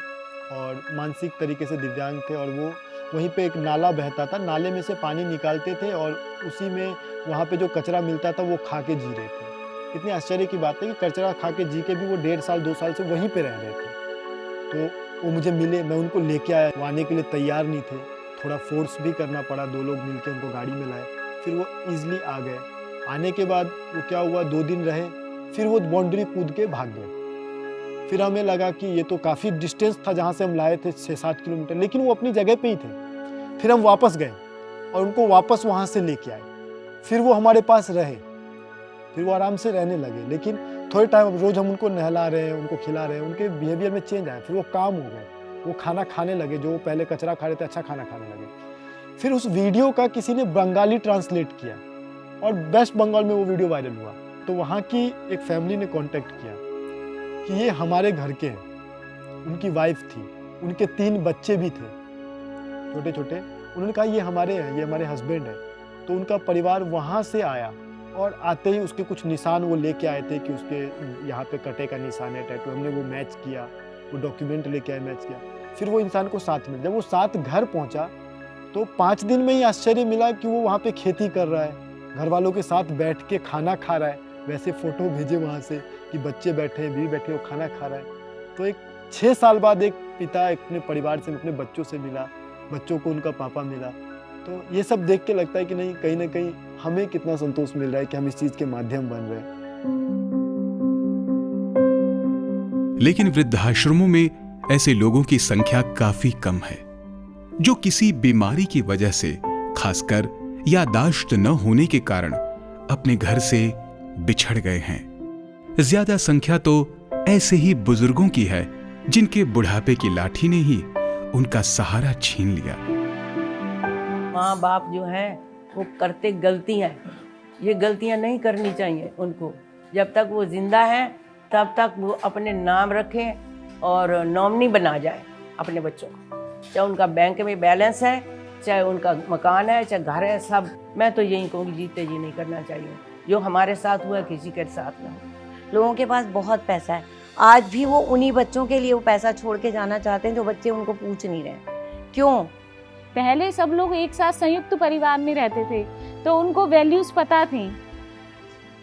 और मानसिक तरीके से दिव्यांग थे, और वो वहीं पे एक नाला बहता था, नाले में से पानी निकालते थे और उसी में वहाँ पे जो कचरा मिलता था वो खा के जी रहे थे। इतनी आश्चर्य की बात है कि कचरा खा के जी के भी वो 1.5 साल 2 साल से वहीं पे रह रहे थे। तो वो मुझे मिले, मैं उनको लेके आया, वो आने के लिए तैयार नहीं थे, थोड़ा फोर्स भी करना पड़ा, 2 लोग मिलकर उनको गाड़ी में लाए, फिर वो ईजिली आ गए। आने के बाद वो क्या हुआ, 2 दिन रहे, फिर वो बाउंड्री कूद के भाग गए। फिर हमें लगा कि ये तो काफ़ी डिस्टेंस था जहाँ से हम लाए थे, 6-7 किलोमीटर, लेकिन वो अपनी जगह पे ही थे। फिर हम वापस गए और उनको वापस वहाँ से लेके आए, फिर वो हमारे पास रहे, फिर वो आराम से रहने लगे। लेकिन थोड़े टाइम रोज़ हम उनको नहला रहे हैं, उनको खिला रहे हैं, उनके बिहेवियर में चेंज आया, फिर वो काम हो गए, वो खाना खाने लगे, जो पहले कचरा खा रहे थे अच्छा खाना खाने लगे। फिर उस वीडियो का किसी ने बंगाली ट्रांसलेट किया और वेस्ट बंगाल में वो वीडियो वायरल हुआ। तो वहाँ की एक फैमिली ने कांटेक्ट किया कि ये हमारे घर के हैं, उनकी वाइफ थी, उनके 3 बच्चे भी थे छोटे छोटे। उन्होंने कहा ये हमारे हैं, ये हमारे हस्बैंड हैं। तो उनका परिवार वहाँ से आया और आते ही उसके कुछ निशान वो लेके आए थे कि उसके यहाँ पे कटे का निशान है, टैटू। हमने वो मैच किया, वो डॉक्यूमेंट लेके आए, मैच किया, फिर वो इंसान को साथ मिला। जब वो साथ घर पहुँचा तो 5 दिन में ही आश्चर्य मिला कि वो वहाँ पे खेती कर रहा है, घर वालों के साथ बैठ के खाना खा रहा है। वैसे फ़ोटो भेजे वहाँ से कि बच्चे बैठे हैं, बीवी बैठे, वो खाना खा रहा है। तो एक 6 साल बाद एक पिता अपने परिवार से, अपने बच्चों से मिला, बच्चों को उनका पापा मिला। तो ये सब देख के लगता है कि नहीं, कहीं ना कहीं हमें कितना संतोष मिल रहा है कि हम इस चीज़ के माध्यम बन रहे हैं। लेकिन वृद्धाश्रमों में ऐसे लोगों की संख्या काफी कम है जो किसी बीमारी की वजह से, खासकर याददाश्त न होने के कारण, अपने घर से बिछड़ गए हैं। ज्यादा संख्या तो ऐसे ही बुजुर्गों की है जिनके बुढ़ापे की लाठी ने ही उनका सहारा छीन लिया। माँ बाप जो है वो करते गलतियाँ, ये गलतियाँ नहीं करनी चाहिए उनको। जब तक वो जिंदा है तब तक वो अपने नाम रखें और नॉमिनी बना जाए अपने बच्चों को। चाहे उनका बैंक में बैलेंस है, चाहे उनका मकान है, चाहे घर है, सब। मैं तो यही कहूँगी जीते जी नहीं करना चाहिए। जो हमारे साथ हुआ किसी के साथ ना हो। लोगों के पास बहुत पैसा है, आज भी वो उन्हीं बच्चों के लिए वो पैसा छोड़ के जाना चाहते हैं जो बच्चे उनको पूछ नहीं रहे। क्यों? पहले सब लोग एक साथ संयुक्त परिवार में रहते थे तो उनको वैल्यूज पता थी,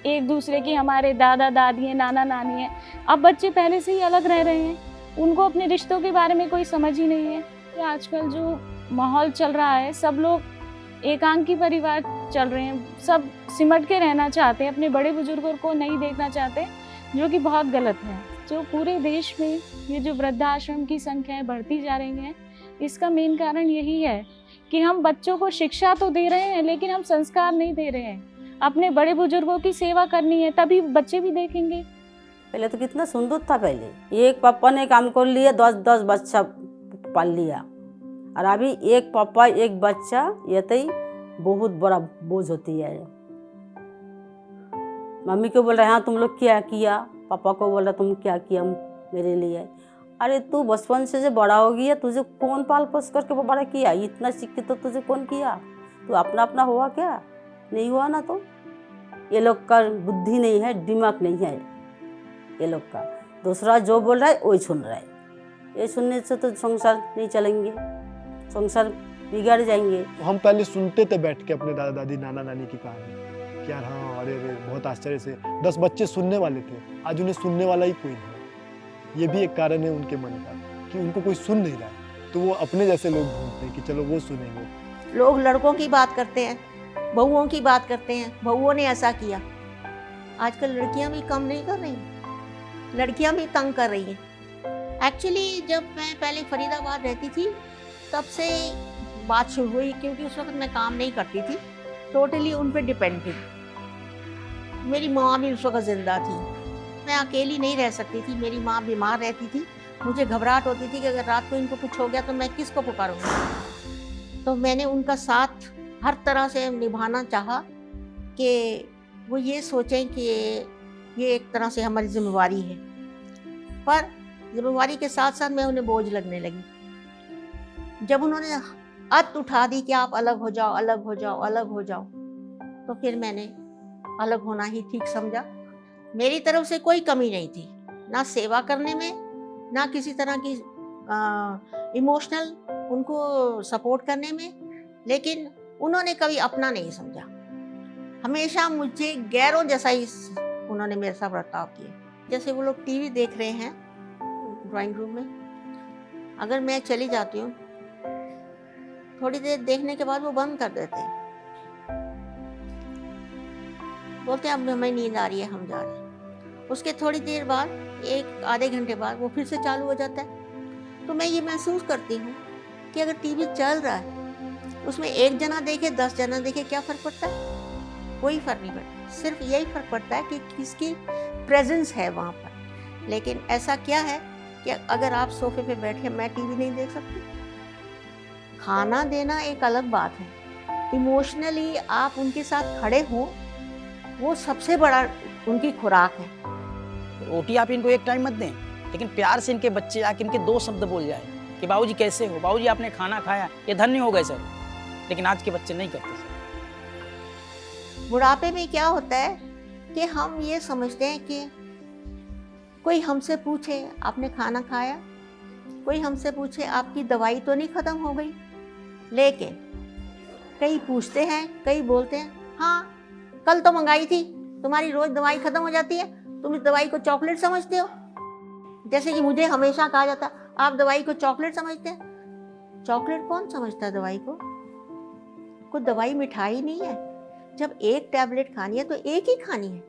एक दूसरे की, हमारे दादा दादी हैं, नाना नानी हैं। अब बच्चे पहले से ही अलग रह रहे हैं, उनको अपने रिश्तों के बारे में कोई समझ ही नहीं है। तो आजकल जो माहौल चल रहा है, सब लोग एकांकी परिवार चल रहे हैं, सब सिमट के रहना चाहते हैं, अपने बड़े बुजुर्गों को नहीं देखना चाहते, जो कि बहुत गलत है। जो पूरे देश में ये जो वृद्धाश्रम की संख्याएं बढ़ती जा रही हैं, इसका मेन कारण यही है कि हम बच्चों को शिक्षा तो दे रहे हैं लेकिन हम संस्कार नहीं दे रहे हैं। अपने बड़े बुजुर्गों की सेवा करनी है, तभी बच्चे भी देखेंगे। पहले तो कितना सुंदर था, पहले एक पापा ने काम कर लिया, 10 बच्चा पाल लिया। और अभी एक पापा एक बच्चा ये तो ही बहुत बड़ा बोझ होती है। मम्मी को बोल रहे हाँ तुम लोग क्या किया, पापा को बोल रहा तुम क्या किया मेरे लिए। अरे तू बचपन से जो बड़ा हो गया, तुझे कौन पाल पोस करके बड़ा किया, इतना शिक्षित तो तुझे कौन किया, तू अपना अपना हुआ क्या, नहीं हुआ ना। तो ये लोग का बुद्धि नहीं है, दिमाग नहीं है ये लोग का। दूसरा जो बोल रहा है वही सुन रहा है, ये सुनने से तो संसार नहीं चलेंगे, संसार बिगड़ जाएंगे। हम पहले सुनते थे बैठ के अपने दादा दादी नाना नानी की कहानी कि यार हाँ अरे अरे बहुत आश्चर्य से 10 बच्चे सुनने वाले थे, आज उन्हें सुनने वाला ही कोई नहीं। ये भी एक कारण है उनके मन का कि उनको कोई सुन नहीं रहा है, तो वो अपने जैसे लोग ढूंढते हैं कि चलो वो सुनेंगे। लोग लड़कों की बात करते हैं, बहुओं की बात करते हैं, बहुओं ने ऐसा किया। आजकल लड़कियां भी कम नहीं कर रही, लड़कियां भी तंग कर रही हैं। एक्चुअली जब मैं पहले फरीदाबाद रहती थी तब से बात शुरू हुई, क्योंकि उस वक्त मैं काम नहीं करती थी, टोटली उन पर डिपेंड थी। मेरी माँ भी उस वक्त ज़िंदा थी, मैं अकेली नहीं रह सकती थी, मेरी माँ बीमार रहती थी, मुझे घबराहट होती थी कि अगर रात को इनको कुछ हो गया तो मैं किसको पुकारूंगी। तो मैंने उनका साथ हर तरह से निभाना चाहा कि वो ये सोचें कि ये एक तरह से हमारी जिम्मेवारी है, पर जिम्मेवारी के साथ साथ मैं उन्हें बोझ लगने लगी। जब उन्होंने हद उठा दी कि आप अलग हो जाओ, अलग हो जाओ, अलग हो जाओ, तो फिर मैंने अलग होना ही ठीक समझा। मेरी तरफ से कोई कमी नहीं थी, ना सेवा करने में, ना किसी तरह की इमोशनल उनको सपोर्ट करने में, लेकिन उन्होंने कभी अपना नहीं समझा। हमेशा मुझे गैरों जैसा ही उन्होंने मेरे साथ बर्ताव किया। जैसे वो लोग टीवी देख रहे हैं ड्राइंग रूम में, अगर मैं चली जाती हूँ, थोड़ी देर देखने के बाद वो बंद कर देते हैं, बोलते हैं अब हमें नींद आ रही है, हम जा रहे हैं। उसके थोड़ी देर बाद, एक आधे घंटे बाद वो फिर से चालू हो जाता है। तो मैं ये महसूस करती हूँ कि अगर टीवी चल रहा है, उसमें एक जना देखे 10 जना देखे, क्या फ़र्क पड़ता है? कोई फ़र्क नहीं पड़ता। सिर्फ यही फ़र्क पड़ता है कि किसकी प्रेजेंस है वहाँ पर। लेकिन ऐसा क्या है कि अगर आप सोफे पे बैठे, मैं टीवी नहीं देख सकती। खाना देना एक अलग बात है, इमोशनली आप उनके साथ खड़े हो, वो सबसे बड़ा उनकी खुराक है। रोटी आप इनको एक टाइम मत दें, लेकिन प्यार से इनके बच्चे आके इनके 2 शब्द बोल जाए कि बाबूजी कैसे हो, बाबूजी आपने खाना खाया, ये धन्य हो गए सर। लेकिन आज के बच्चे नहीं करते सर। बुढ़ापे में क्या होता है कि हम ये समझते हैं कि कोई हमसे पूछे आपने खाना खाया, कोई हमसे पूछे आपकी दवाई तो नहीं ख़त्म हो गई। लेकिन कई पूछते हैं, कई बोलते हैं हाँ कल तो मंगाई थी, तुम्हारी रोज़ दवाई ख़त्म हो जाती है, तुम इस दवाई को चॉकलेट समझते हो। जैसे कि मुझे हमेशा कहा जाता आप दवाई को चॉकलेट समझते हैं। चॉकलेट कौन समझता है दवाई को? कोई दवाई मिठाई नहीं है। जब एक टैबलेट खानी है तो एक ही खानी है।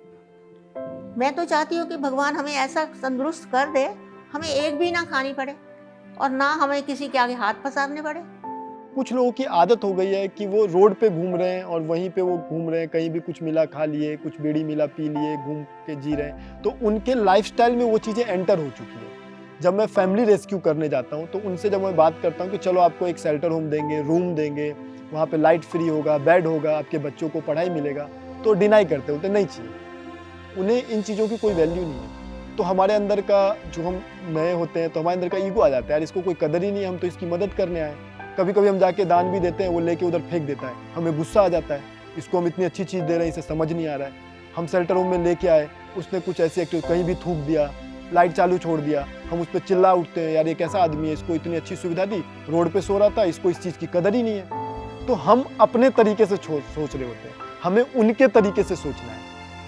मैं तो चाहती हूँ कि भगवान हमें ऐसा तंदुरुस्त कर दे, हमें एक भी ना खानी पड़े और ना हमें किसी के आगे हाथ पसारने पड़े। कुछ लोगों की आदत हो गई है कि वो रोड पे घूम रहे हैं और वहीं पे वो घूम रहे हैं, कहीं भी कुछ मिला खा लिए, कुछ बीड़ी मिला पी लिए, घूम के जी रहे हैं, तो उनके लाइफस्टाइल में वो चीज़ें एंटर हो चुकी हैं। जब मैं फैमिली रेस्क्यू करने जाता हूँ तो उनसे जब मैं बात करता हूँ कि चलो आपको एक शेल्टर होम देंगे, रूम देंगे, वहाँ पे लाइट फ्री होगा, बेड होगा, आपके बच्चों को पढ़ाई मिलेगा, तो डिनाई करते होते नहीं चाहिए, उन्हें इन चीज़ों की कोई वैल्यू नहीं है। तो हमारे अंदर का जो हम नए होते हैं तो हमारे अंदर का ईगो आ जाता है, यार इसको कोई कदर ही नहीं है, हम तो इसकी मदद करने आए। कभी कभी हम जाके दान भी देते हैं, वो लेके उधर फेंक देता है, हमें गुस्सा आ जाता है, इसको हम इतनी अच्छी चीज़ दे रहे हैं, इसे समझ नहीं आ रहा है। हम शेल्टर होम में लेके आए, उसने कुछ ऐसी एक्टिविटी कहीं भी थूक दिया, लाइट चालू छोड़ दिया, हम उस पर चिल्ला उठते हैं, यार ये कैसा आदमी है, इसको इतनी अच्छी सुविधा दी, रोड पे सो रहा था, इसको इस चीज़ की कदर ही नहीं है। तो हम अपने तरीके से सोच रहे होते हैं, हमें उनके तरीके से सोचना है,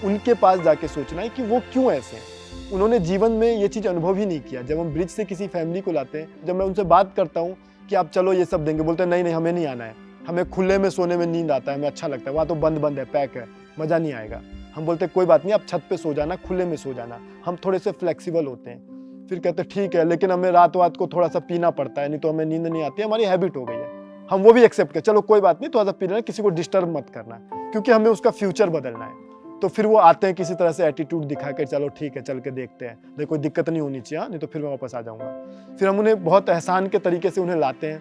उनके पास जाके सोचना है कि वो क्यों ऐसे हैं। उन्होंने जीवन में ये चीज़ अनुभव ही नहीं किया। जब हम ब्रिज से किसी फैमिली को लाते हैं, जब मैं उनसे बात करता हूँ कि आप चलो ये सब देंगे, बोलते हैं नहीं नहीं हमें नहीं आना है, हमें खुले में सोने में नींद आता है, हमें अच्छा लगता है, वहाँ तो बंद है, पैक है, मज़ा नहीं आएगा। हम बोलते कोई बात नहीं, आप छत पे सो जाना, खुले में सो जाना। हम थोड़े से फ्लेक्सिबल होते हैं। फिर कहते ठीक है, लेकिन हमें रात को थोड़ा सा पीना पड़ता है, नहीं तो हमें नींद नहीं आती, हमारी हैबिट हो गई है। हम वो भी एक्सेप्ट कर, चलो कोई बात नहीं, थोड़ा सा पी लेना, किसी को डिस्टर्ब मत करना, क्योंकि हमें उसका फ्यूचर बदलना है। तो फिर वो आते हैं किसी तरह से एटीट्यूड दिखा कर, चलो ठीक है चल के देखते हैं, नहीं कोई दिक्कत नहीं होनी चाहिए, नहीं तो फिर मैं वापस आ जाऊँगा। फिर हम उन्हें बहुत एहसान के तरीके से उन्हें लाते हैं,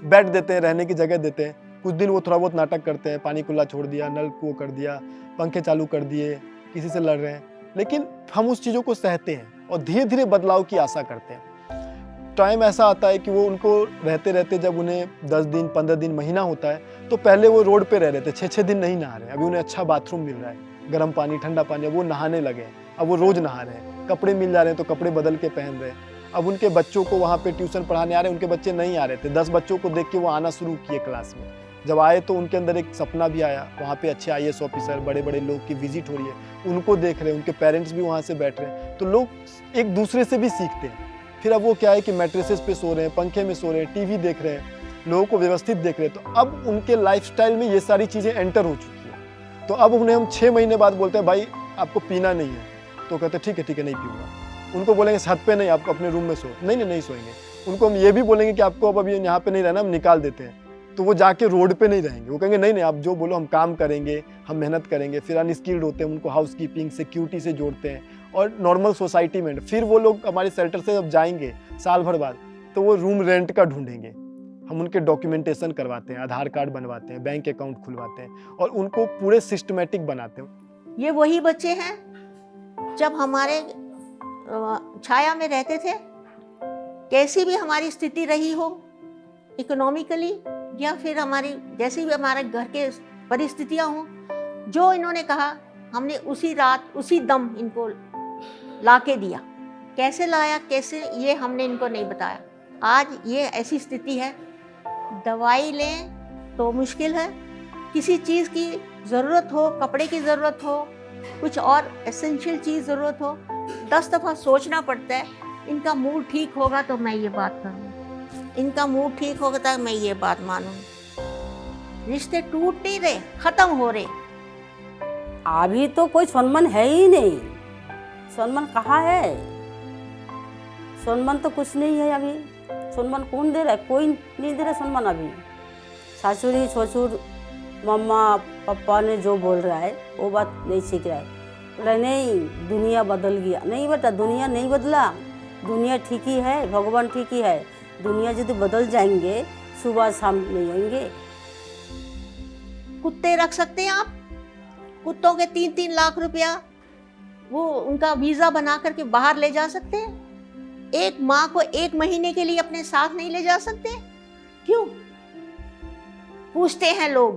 बेड देते हैं, रहने की जगह देते हैं। कुछ दिन वो थोड़ा बहुत नाटक करते हैं, पानी खुला छोड़ दिया, नल को कर दिया, पंखे चालू कर दिए, किसी से लड़ रहे हैं, लेकिन हम उस चीज़ों को सहते हैं और धीरे धीरे बदलाव की आशा करते हैं। टाइम ऐसा आता है कि वो उनको रहते रहते जब उन्हें 10 दिन 15 दिन महीना होता है, तो पहले वो रोड पे रह रहे थे, 6-6 दिन नहीं नहा रहे, अभी उन्हें अच्छा बाथरूम मिल रहा है, गर्म पानी ठंडा पानी, अब वो नहाने लगे हैं, अब वो रोज़ नहा रहे हैं, कपड़े मिल जा रहे हैं तो कपड़े बदल के पहन रहे हैं। अब उनके बच्चों को वहाँ पे ट्यूशन पढ़ाने आ रहे हैं, उनके बच्चे नहीं आ रहे थे, 10 बच्चों को देख के वो आना शुरू किए क्लास में। जब आए तो उनके अंदर एक सपना भी आया, वहाँ पे अच्छे IAS ऑफिसर, बड़े बड़े लोग की विजिट हो रही है, उनको देख रहे हैं, उनके पेरेंट्स भी वहाँ से बैठ रहे हैं, तो लोग एक दूसरे से भी सीखते हैं। फिर अब वो क्या है कि मैट्रेसेस पे सो रहे हैं, पंखे में सो रहे हैं, टीवी देख रहे हैं, लोगों को व्यवस्थित देख रहे हैं, तो अब उनके लाइफस्टाइल में ये सारी चीज़ें एंटर हो चुकी हैं। तो अब उन्हें हम 6 महीने बाद बोलते हैं भाई आपको पीना नहीं है, तो कहते हैं ठीक है नहीं पीऊँगा। उनको बोलेंगे छत पे नहीं, आप अपने रूम में सो, नहीं सोएंगे। उनको हम ये भी बोलेंगे कि आपको अब अभी यहाँ पे नहीं रहना, हम निकाल देते हैं, तो वो जाके रोड पे नहीं रहेंगे, वो कहेंगे नहीं आप जो बोलो हम काम करेंगे, हम मेहनत करेंगे। फिर अनस्किल्ड होते हैं, उनको हाउस कीपिंग सिक्योरिटी से जोड़ते हैं और नॉर्मल सोसाइटी में फिर वो लोग हमारे शेल्टर से जब जाएंगे साल भर बाद, तो वो रूम रेंट का ढूंढेंगे। हम उनके डॉक्यूमेंटेशन करवाते हैं, आधार कार्ड बनवाते हैं, बैंक अकाउंट खुलवाते हैं और उनको पूरे सिस्टमेटिक बनाते हैं। ये वही बच्चे हैं जब हमारे छाया में रहते थे, कैसी भी हमारी स्थिति रही हो इकोनॉमिकली या फिर हमारी जैसी भी हमारे घर के परिस्थितियां हों, जो इन्होंने कहा हमने उसी रात उसी दम इनको लाके दिया। कैसे लाया, कैसे, ये हमने इनको नहीं बताया। आज ये ऐसी स्थिति है, दवाई लें तो मुश्किल है, किसी चीज़ की ज़रूरत हो, कपड़े की ज़रूरत हो, कुछ और एसेंशियल चीज़ ज़रूरत हो, 10 दफ़ा सोचना पड़ता है। इनका मूड ठीक होगा तो मैं ये बात करूँ, इनका मूड ठीक होगा तो मैं ये बात मानूँ। रिश्ते टूट नहीं रहे, ख़त्म हो रहे। अभी तो कोई सम्मान है ही नहीं। सम्मान कहाँ है? सम्मान तो कुछ नहीं है अभी। सम्मान कौन दे रहा है? कोई नहीं दे रहा सम्मान अभी। सासुरी ससुर मम्मा पापा ने जो बोल रहा है वो बात नहीं सीख रहा है। बोला नहीं दुनिया बदल गया। नहीं बेटा, दुनिया नहीं बदला, दुनिया ठीक ही है, भगवान ठीक ही है। दुनिया यदि बदल जाएंगे सुबह शाम नहीं होंगे। कुत्ते रख सकते हैं आप? कुत्तों के 3-3 लाख रुपया वो उनका वीज़ा बना करके बाहर ले जा सकते हैं। एक माँ को 1 महीने के लिए अपने साथ नहीं ले जा सकते? क्यों? पूछते हैं लोग,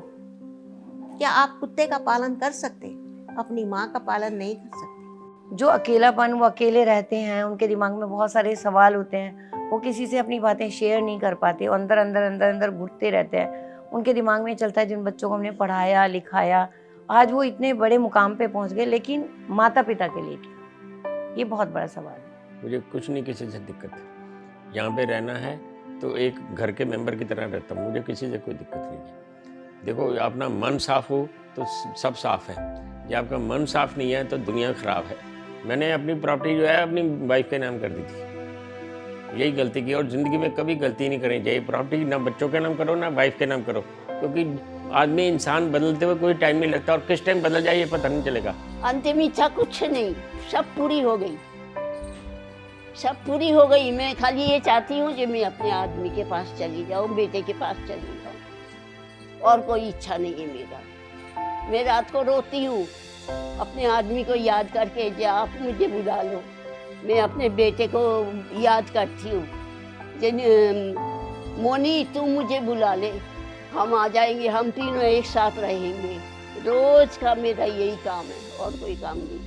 क्या आप कुत्ते का पालन कर सकते, अपनी माँ का पालन नहीं कर सकते? जो अकेलापन, वो अकेले रहते हैं, उनके दिमाग में बहुत सारे सवाल होते हैं, वो किसी से अपनी बातें शेयर नहीं कर पाते, अंदर अंदर अंदर अंदर घुटते रहते हैं। उनके दिमाग में चलता है जिन बच्चों को हमने पढ़ाया लिखाया, आज वो इतने बड़े मुकाम पे पहुंच गए, लेकिन माता पिता के लिए क्या? ये बहुत बड़ा सवाल है। मुझे कुछ नहीं किसी से दिक्कत है, यहाँ पे रहना है तो एक घर के मेंबर की तरह रहता हूँ, मुझे किसी से कोई दिक्कत नहीं है। देखो अपना मन साफ हो तो सब साफ है, जब आपका मन साफ नहीं है तो दुनिया खराब है। मैंने अपनी प्रॉपर्टी जो है अपनी वाइफ के नाम कर दी थी, यही गलती की, और ज़िंदगी में कभी गलती नहीं करनी चाहिए। प्रॉपर्टी ना बच्चों के नाम करो ना वाइफ के नाम करो, क्योंकि आदमी इंसान बदलते हुए कोई टाइम नहीं लगता और किस टाइम बदल जाए ये पता नहीं चलेगा। अंतिम इच्छा कुछ नहीं, सब पूरी हो गई, सब पूरी हो गई। मैं खाली ये चाहती हूँ कि मैं अपने आदमी के पास चली जाऊँ, बेटे के पास चली जाऊँ, और कोई इच्छा नहीं है मेरा। मैं रात को रोती हूँ अपने आदमी को याद करके, जो आप मुझे बुला लो। मैं अपने बेटे को याद करती हूँ, मोनी तू मुझे बुला ले, हम आ जाएंगे, हम तीनों एक साथ रहेंगे। रोज का मेरा यही काम है और कोई काम नहीं।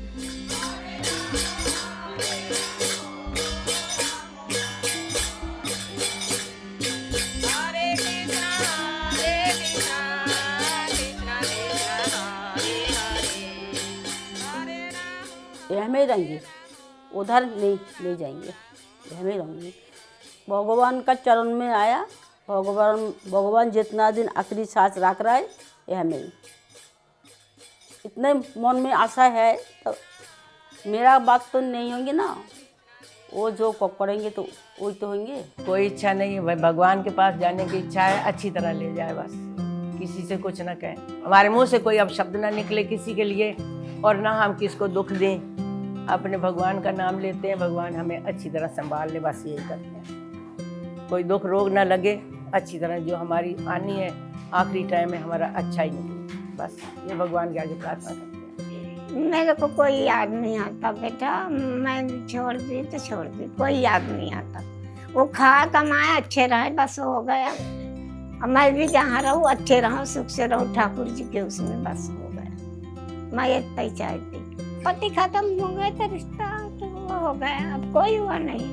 हमें रहेंगे, उधर नहीं जाएंगे, हमें रहेंगे। भगवान का चरण में आया, भगवान जितना दिन आखिरी सांस रख रहा है ये हमें, इतने मन में आशा है। तो मेरा बात तो नहीं होंगे ना, वो जो करेंगे तो वही तो होंगे। कोई इच्छा नहीं है भाई, भगवान के पास जाने की इच्छा है, अच्छी तरह ले जाए बस, किसी से कुछ ना कहें, हमारे मुंह से कोई अब शब्द ना निकले किसी के लिए, और ना हम किसको दुख दें। अपने भगवान का नाम लेते हैं, भगवान हमें अच्छी तरह संभाल ले, बस यही करते हैं। कोई दुख रोग ना लगे, अच्छी तरह जो हमारी आनी है आखिरी टाइम में हमारा अच्छा ही निकले, बस ये भगवान के आगे प्रार्थना करते हैं। मेरे को कोई याद नहीं आता बेटा, मैं छोड़ दी तो छोड़ दी, कोई याद नहीं आता। वो खा कमाए अच्छे रहे बस हो गया। अब मैं भी जहाँ रहूँ अच्छे रहूँ, सुख से रहूँ ठाकुर जी के उसमें, बस हो गया। मैं इतना ही चाहती। पति खत्म हो गए तो रिश्ता तो वो हो गया, अब कोई हुआ नहीं।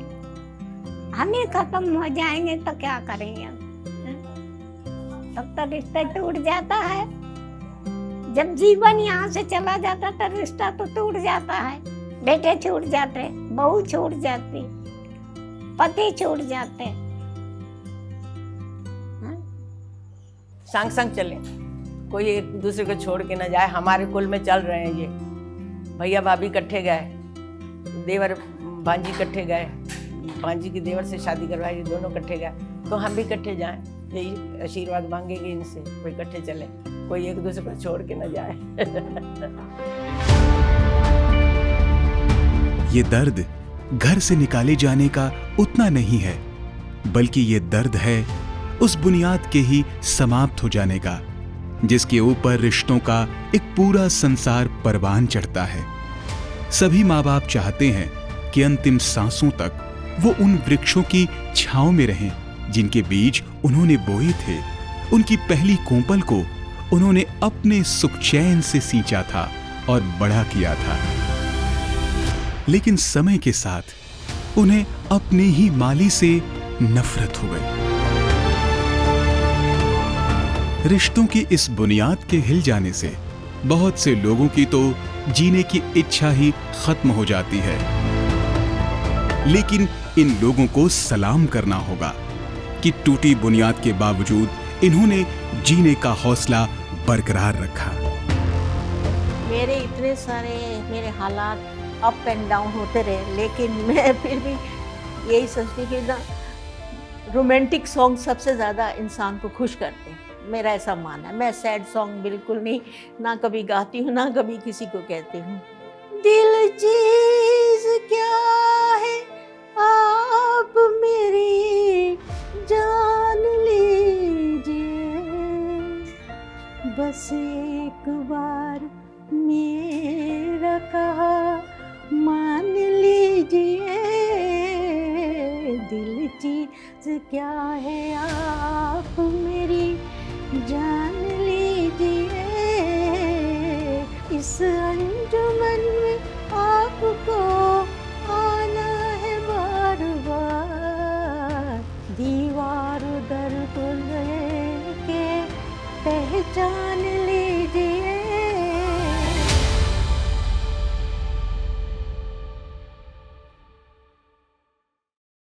हम ही खत्म हो जाएंगे तो क्या करेंगे हम? तब तो रिश्ता टूट जाता है। जब जीवन यहाँ से चला जाता तो रिश्ता तो टूट जाता है। बेटे छूट जाते, बहू छूट जाती, पति छूट जाते। संग संग चले, कोई एक दूसरे को छोड़ के ना जाए। हमारे कुल में चल रहे हैं ये, भैया भाभी इकट्ठे गए, देवर भांजी इकट्ठे गए, भांजी की देवर से शादी करवाई, दोनों इकट्ठे गए, तो हम भी इकट्ठे जाएं। यही आशीर्वाद मांगेंगे इनसे, कोई इकट्ठे चले, कोई एक दूसरे को छोड़ के ना जाए। ये दर्द घर से निकाले जाने का उतना नहीं है, बल्कि ये दर्द है उस बुनियाद के ही समाप्त हो जाने का, जिसके ऊपर रिश्तों का एक पूरा संसार परवान चढ़ता है। सभी माँ बाप चाहते हैं कि अंतिम सांसों तक वो उन वृक्षों की छांव में रहें जिनके बीज उन्होंने बोए थे। उनकी पहली कोंपल को उन्होंने अपने सुख चैन से सींचा था और बड़ा किया था, लेकिन समय के साथ उन्हें अपने ही माली से नफरत हो गई। रिश्तों की इस बुनियाद के हिल जाने से बहुत से लोगों की तो जीने की इच्छा ही खत्म हो जाती है। लेकिन इन लोगों को सलाम करना होगा कि टूटी बुनियाद के बावजूद इन्होंने जीने का हौसला बरकरार रखा। मेरे इतने सारे मेरे हालात अप एंड डाउन होते रहे, लेकिन मैं फिर भी यही सोचती कि ना रोमांटिक सॉन्ग सबसे ज़्यादा इंसान को खुश करते हैं, मेरा ऐसा मानना है। मैं सैड सॉन्ग बिल्कुल नहीं, ना कभी गाती हूँ ना कभी किसी को कहती हूँ। दिल चीज क्या है आप मेरी जान लीजिए, बस एक बार मेरा कहा मान लीजिए। दिल चीज क्या है आप मेरी जान लीजिए, इस अंजुमन में आपको आना है बार बार। दीवार दर को लेके पहचान ली